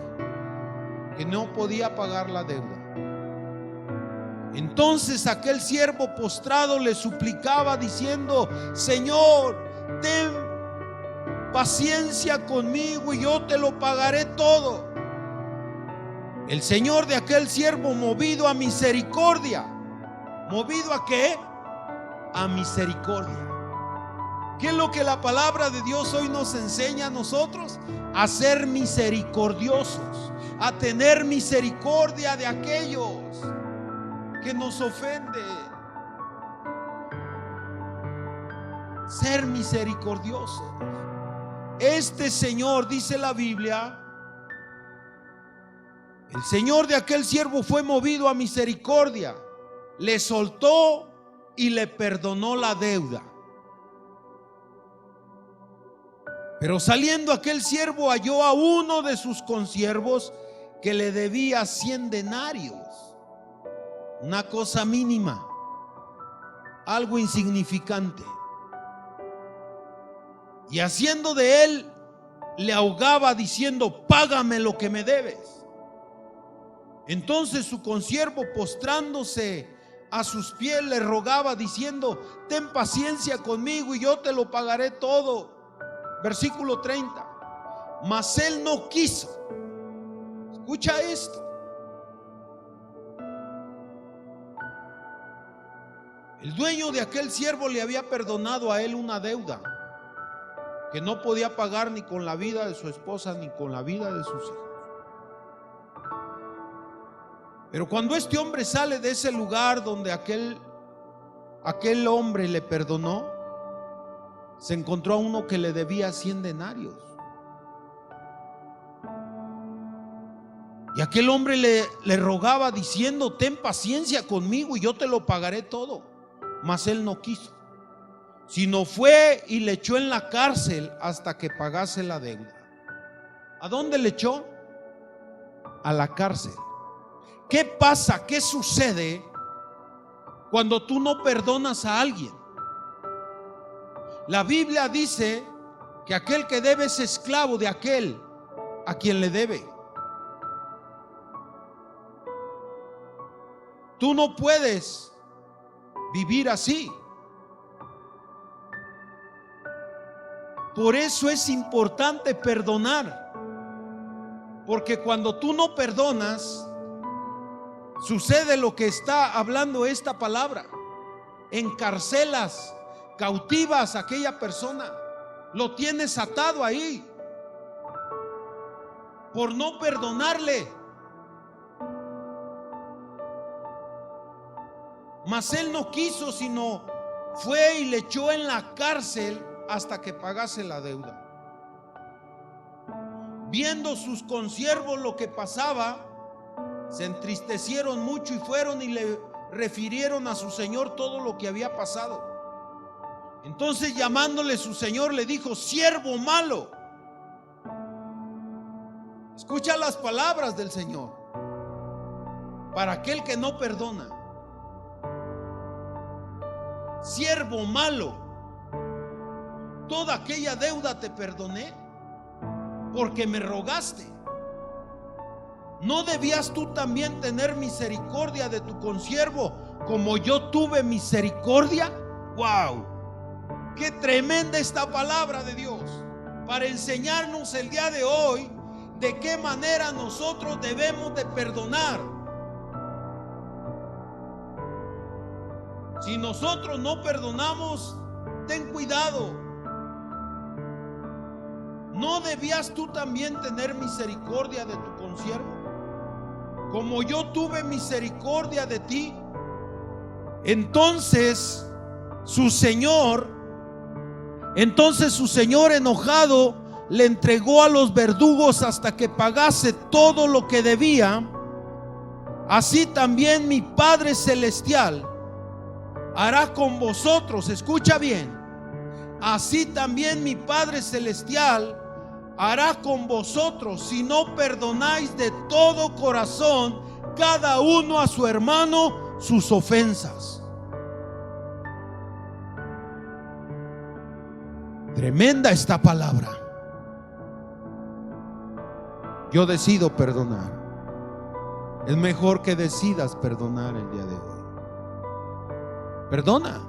que no podía pagar la deuda. Entonces aquel siervo postrado le suplicaba diciendo: Señor, ten paciencia conmigo y yo te lo pagaré todo. El señor de aquel siervo, movido a misericordia, ¿movido a qué? A misericordia. ¿Qué es lo que la palabra de Dios hoy nos enseña a nosotros? A ser misericordiosos, a tener misericordia de aquellos que nos ofenden. Ser misericordiosos. Este señor, dice la Biblia, el señor de aquel siervo fue movido a misericordia, le soltó y le perdonó la deuda. Pero saliendo aquel siervo halló a uno de sus consiervos que le debía 100 denarios, una cosa mínima, algo insignificante, y haciendo de él le ahogaba diciendo: págame lo que me debes. Entonces su consiervo, postrándose a sus pies, le rogaba diciendo: ten paciencia conmigo y yo te lo pagaré todo. Versículo 30. Mas él no quiso. Escucha esto. El dueño de aquel siervo le había perdonado a él una deuda que no podía pagar ni con la vida de su esposa ni con la vida de sus hijos. Pero cuando este hombre sale de ese lugar donde aquel hombre le perdonó, se encontró a uno que le debía 100 denarios. Y aquel hombre le rogaba diciendo: ten paciencia conmigo y yo te lo pagaré todo. Mas él no quiso, sino fue y le echó en la cárcel hasta que pagase la deuda. ¿A dónde le echó? A la cárcel. ¿Qué pasa? ¿Qué sucede cuando tú no perdonas a alguien? La Biblia dice que aquel que debe es esclavo de aquel a quien le debe. Tú no puedes vivir así. Por eso es importante perdonar, porque cuando tú no perdonas, sucede lo que está hablando esta palabra: encarcelas, cautivas a aquella persona, lo tienes atado ahí por no perdonarle. Mas él no quiso, sino fue y le echó en la cárcel hasta que pagase la deuda. Viendo sus consiervos lo que pasaba, se entristecieron mucho y fueron y le refirieron a su señor todo lo que había pasado. Entonces, llamándole su señor, le dijo: siervo malo. Escucha las palabras del Señor para aquel que no perdona. Siervo malo, toda aquella deuda te perdoné porque me rogaste. ¿No debías tú también tener misericordia de tu consiervo como yo tuve misericordia? ¡Wow! ¡Qué tremenda esta palabra de Dios! Para enseñarnos el día de hoy de qué manera nosotros debemos de perdonar. Si nosotros no perdonamos, ten cuidado. ¿No debías tú también tener misericordia de tu consiervo como yo tuve misericordia de ti? Entonces su señor enojado le entregó a los verdugos hasta que pagase todo lo que debía. Así también mi Padre Celestial hará con vosotros. Escucha bien. Así también mi Padre Celestial hará con vosotros si no perdonáis de todo corazón cada uno a su hermano sus ofensas. Tremenda esta palabra. Yo decido perdonar. Es mejor que decidas perdonar el día de hoy. Perdona.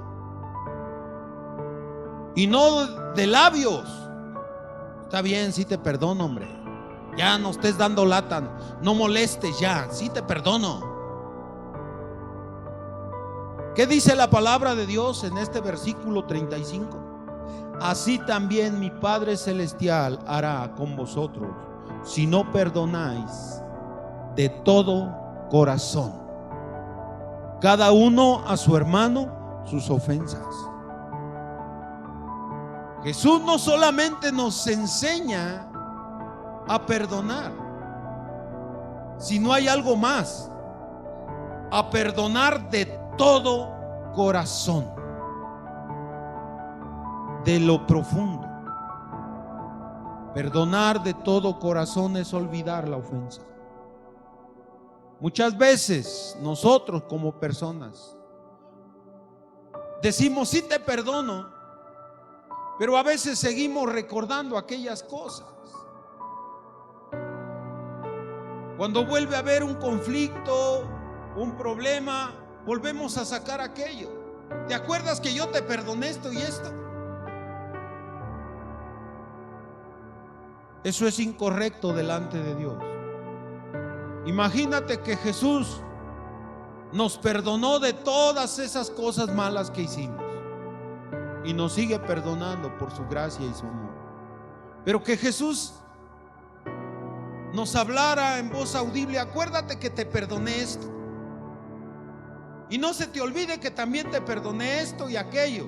Y no de labios. Está bien, sí te perdono, hombre. Ya no estés dando lata. No molestes ya. Sí te perdono. ¿Qué dice la palabra de Dios en este versículo 35? Así también mi Padre Celestial hará con vosotros si no perdonáis de todo corazón cada uno a su hermano sus ofensas. Jesús no solamente nos enseña a perdonar, sino hay algo más: a perdonar de todo corazón, de lo profundo. Perdonar de todo corazón es olvidar la ofensa. Muchas veces nosotros como personas decimos: sí te perdono, pero a veces seguimos recordando aquellas cosas. Cuando vuelve a haber un conflicto, un problema, volvemos a sacar aquello. ¿Te acuerdas que yo te perdoné esto y esto? Eso es incorrecto delante de Dios. Imagínate que Jesús nos perdonó de todas esas cosas malas que hicimos y nos sigue perdonando por su gracia y su amor. Pero que Jesús nos hablara en voz audible: acuérdate que te perdoné esto, y no se te olvide que también te perdoné esto y aquello.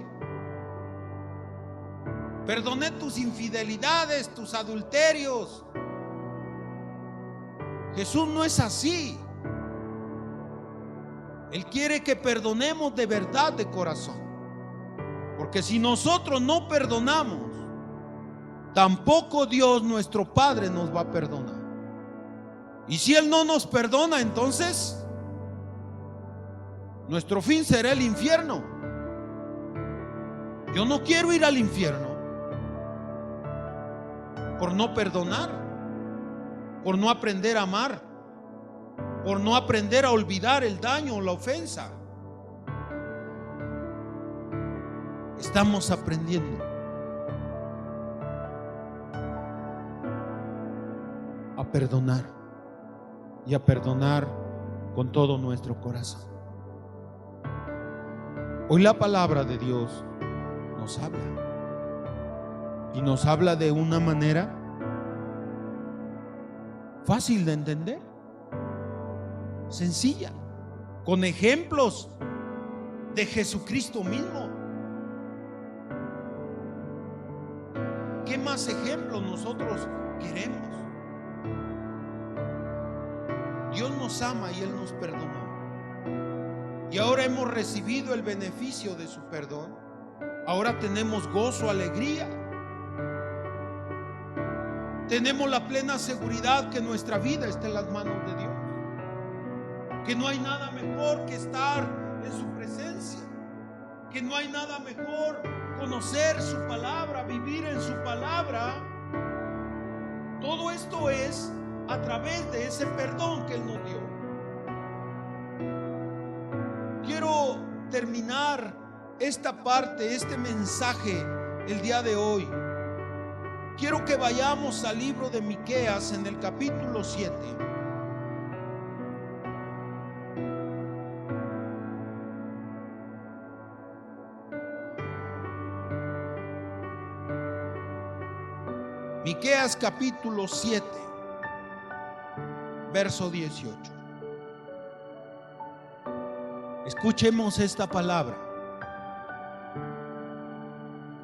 Perdoné tus infidelidades, tus adulterios. Jesús no es así. Él quiere que perdonemos de verdad, de corazón. Porque si nosotros no perdonamos, tampoco Dios nuestro Padre nos va a perdonar. Y si Él no nos perdona, entonces nuestro fin será el infierno. Yo no quiero ir al infierno por no perdonar, por no aprender a amar, por no aprender a olvidar el daño o la ofensa. Estamos aprendiendo a perdonar, y a perdonar con todo nuestro corazón. Hoy la palabra de Dios nos habla, y nos habla de una manera fácil de entender, sencilla, con ejemplos de Jesucristo mismo. ¿Qué más ejemplos nosotros queremos? Dios nos ama y Él nos perdonó. Y ahora hemos recibido el beneficio de su perdón. Ahora tenemos gozo, alegría. Tenemos la plena seguridad que nuestra vida está en las manos de Dios. Que no hay nada mejor que estar en su presencia. Que no hay nada mejor conocer su palabra, vivir en su palabra. Todo esto es a través de ese perdón que Él nos dio. Quiero terminar esta parte, este mensaje el día de hoy. Quiero que vayamos al libro de Miqueas en el capítulo 7. Miqueas capítulo 7, verso 18. Escuchemos esta palabra.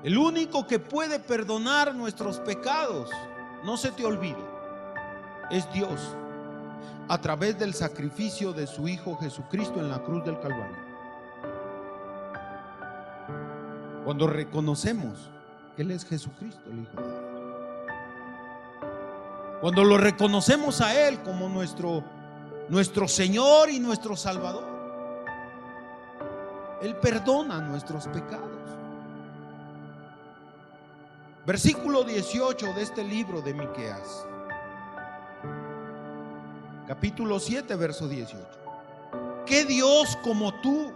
El único que puede perdonar nuestros pecados, no se te olvide, es Dios, a través del sacrificio de su Hijo Jesucristo en la cruz del Calvario. Cuando reconocemos que Él es Jesucristo, el Hijo de Dios. Cuando lo reconocemos a Él como nuestro Señor y nuestro Salvador, Él perdona nuestros pecados. Versículo 18 de este libro de Miqueas, capítulo 7, verso 18. ¿Qué Dios como tú,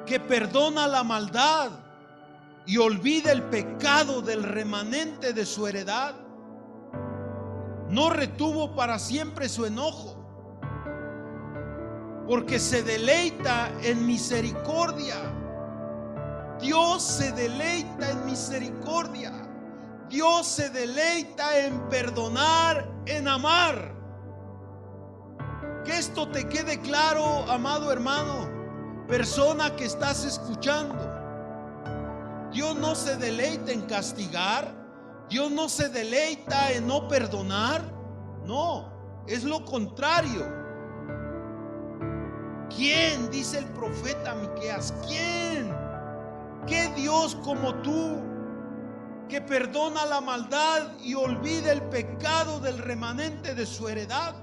que perdona la maldad y olvida el pecado del remanente de su heredad? No retuvo para siempre su enojo, porque se deleita en misericordia. Dios se deleita en misericordia. Dios se deleita en perdonar, en amar. Que esto te quede claro, amado hermano, persona que estás escuchando. Dios no se deleita en castigar. Dios no se deleita en no perdonar. No, es lo contrario. ¿Quién? Dice el profeta Miqueas. ¿Quién? ¿Qué Dios como tú, que perdona la maldad y olvida el pecado del remanente de su heredad?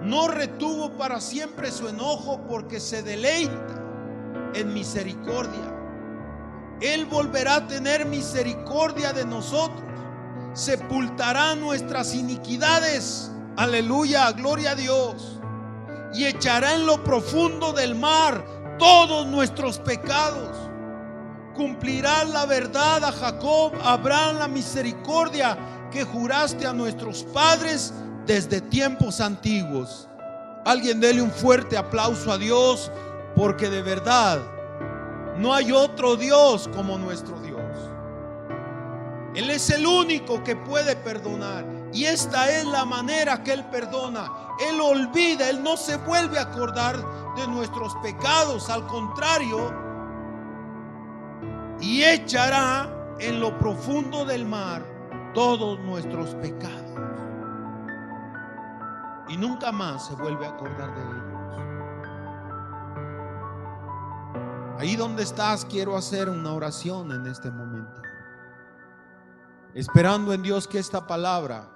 No retuvo para siempre su enojo, porque se deleita en misericordia. Él volverá a tener misericordia de nosotros, sepultará nuestras iniquidades, aleluya, gloria a Dios, y echará en lo profundo del mar todos nuestros pecados. Cumplirá la verdad a Jacob, a Abraham la misericordia que juraste a nuestros padres desde tiempos antiguos. Alguien dele un fuerte aplauso a Dios, porque de verdad no hay otro Dios como nuestro Dios. Él es el único que puede perdonar, y esta es la manera que Él perdona. Él olvida, Él no se vuelve a acordar de nuestros pecados, al contrario, y echará en lo profundo del mar todos nuestros pecados, y nunca más se vuelve a acordar de ellos. Ahí donde estás, quiero hacer una oración en este momento, esperando en Dios que esta palabra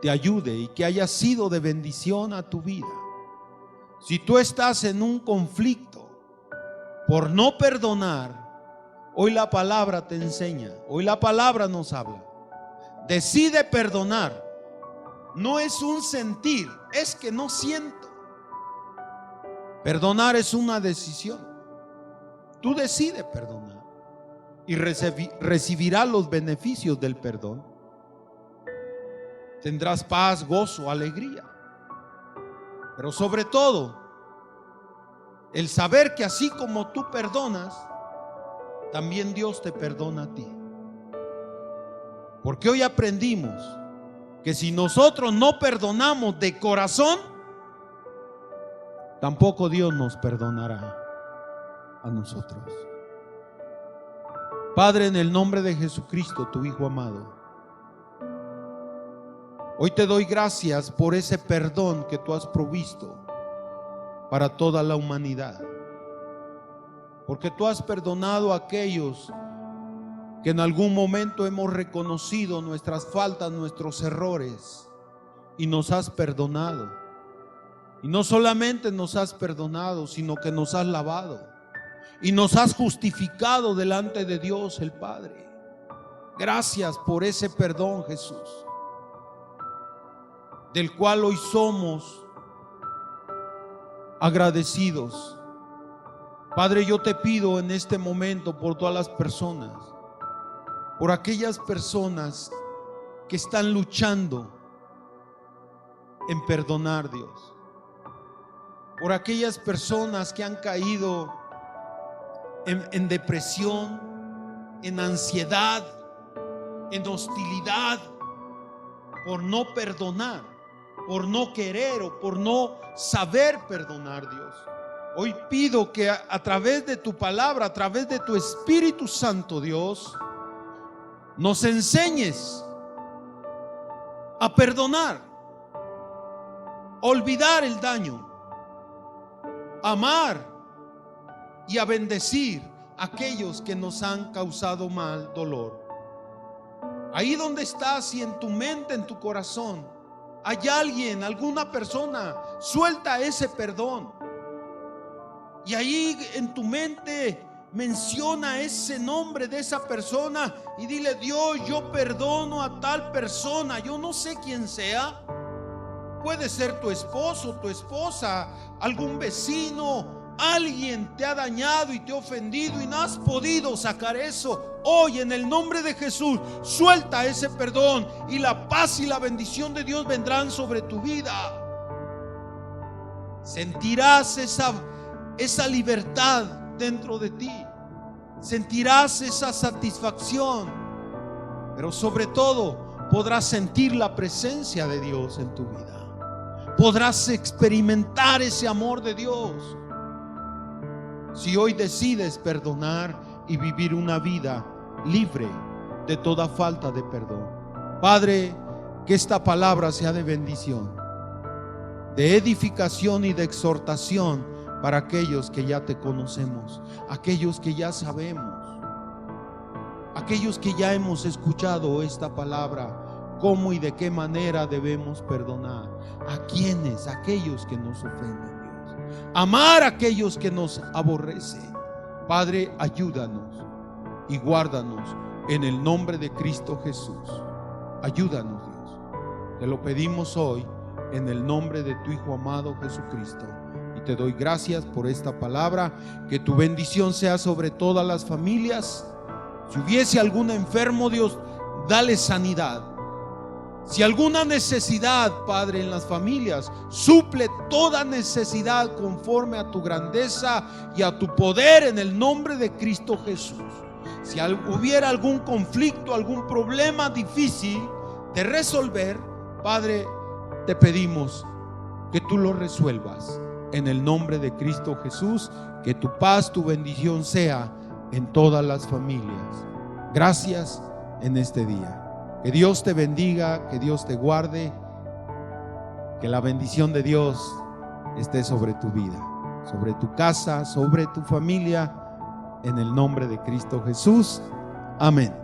te ayude y que haya sido de bendición a tu vida. Si tú estás en un conflicto por no perdonar, hoy la palabra te enseña, hoy la palabra nos habla. Decide perdonar. No es un sentir, es que no siento. Perdonar es una decisión. Tú decides perdonar y recibirás los beneficios del perdón. Tendrás paz, gozo, alegría. Pero sobre todo, el saber que así como tú perdonas, también Dios te perdona a ti. Porque hoy aprendimos que si nosotros no perdonamos de corazón, tampoco Dios nos perdonará a nosotros. Padre, en el nombre de Jesucristo, tu Hijo amado, Hoy te doy gracias por ese perdón que tú has provisto para toda la humanidad, porque tú has perdonado a aquellos que en algún momento hemos reconocido nuestras faltas, nuestros errores, y nos has perdonado. Y no solamente nos has perdonado, sino que nos has lavado y nos has justificado delante de Dios el Padre. Gracias por ese perdón, Jesús, del cual hoy somos agradecidos. Padre, yo te pido en este momento por todas las personas, por aquellas personas que están luchando en perdonar, Dios, por aquellas personas que han caído en depresión, en ansiedad, en hostilidad, por no perdonar, por no querer o por no saber perdonar, Dios. Hoy pido que a través de tu palabra, a través de tu Espíritu Santo, Dios, nos enseñes a perdonar, a olvidar el daño, a amar y a bendecir a aquellos que nos han causado mal, dolor. Ahí donde estás, y en tu mente, en tu corazón, hay alguien, alguna persona, suelta ese perdón. Y ahí en tu mente menciona ese nombre de esa persona y dile: Dios, yo perdono a tal persona. Yo no sé quién sea. Puede ser tu esposo, tu esposa, algún vecino. Alguien te ha dañado y te ha ofendido y no has podido sacar eso. Hoy, en el nombre de Jesús, suelta ese perdón y la paz y la bendición de Dios vendrán sobre tu vida. Sentirás esa libertad dentro de ti. Sentirás esa satisfacción, pero sobre todo podrás sentir la presencia de Dios en tu vida. Podrás experimentar ese amor de Dios si hoy decides perdonar y vivir una vida libre de toda falta de perdón. Padre, que esta palabra sea de bendición, de edificación y de exhortación para aquellos que ya te conocemos, aquellos que ya sabemos, aquellos que ya hemos escuchado esta palabra, cómo y de qué manera debemos perdonar. ¿A quiénes? Aquellos que nos ofenden, Dios. Amar a aquellos que nos aborrecen. Padre, ayúdanos y guárdanos en el nombre de Cristo Jesús. Ayúdanos, Dios. Te lo pedimos hoy en el nombre de tu Hijo amado Jesucristo. Y te doy gracias por esta palabra. Que tu bendición sea sobre todas las familias. Si hubiese algún enfermo, Dios, dale sanidad. Si alguna necesidad, Padre, en las familias, suple toda necesidad conforme a tu grandeza y a tu poder en el nombre de Cristo Jesús. Si hubiera algún conflicto, algún problema difícil de resolver, Padre, te pedimos que tú lo resuelvas en el nombre de Cristo Jesús. Que tu paz, tu bendición sea en todas las familias. Gracias en este día. Que Dios te bendiga, que Dios te guarde, que la bendición de Dios esté sobre tu vida, sobre tu casa, sobre tu familia, en el nombre de Cristo Jesús. Amén.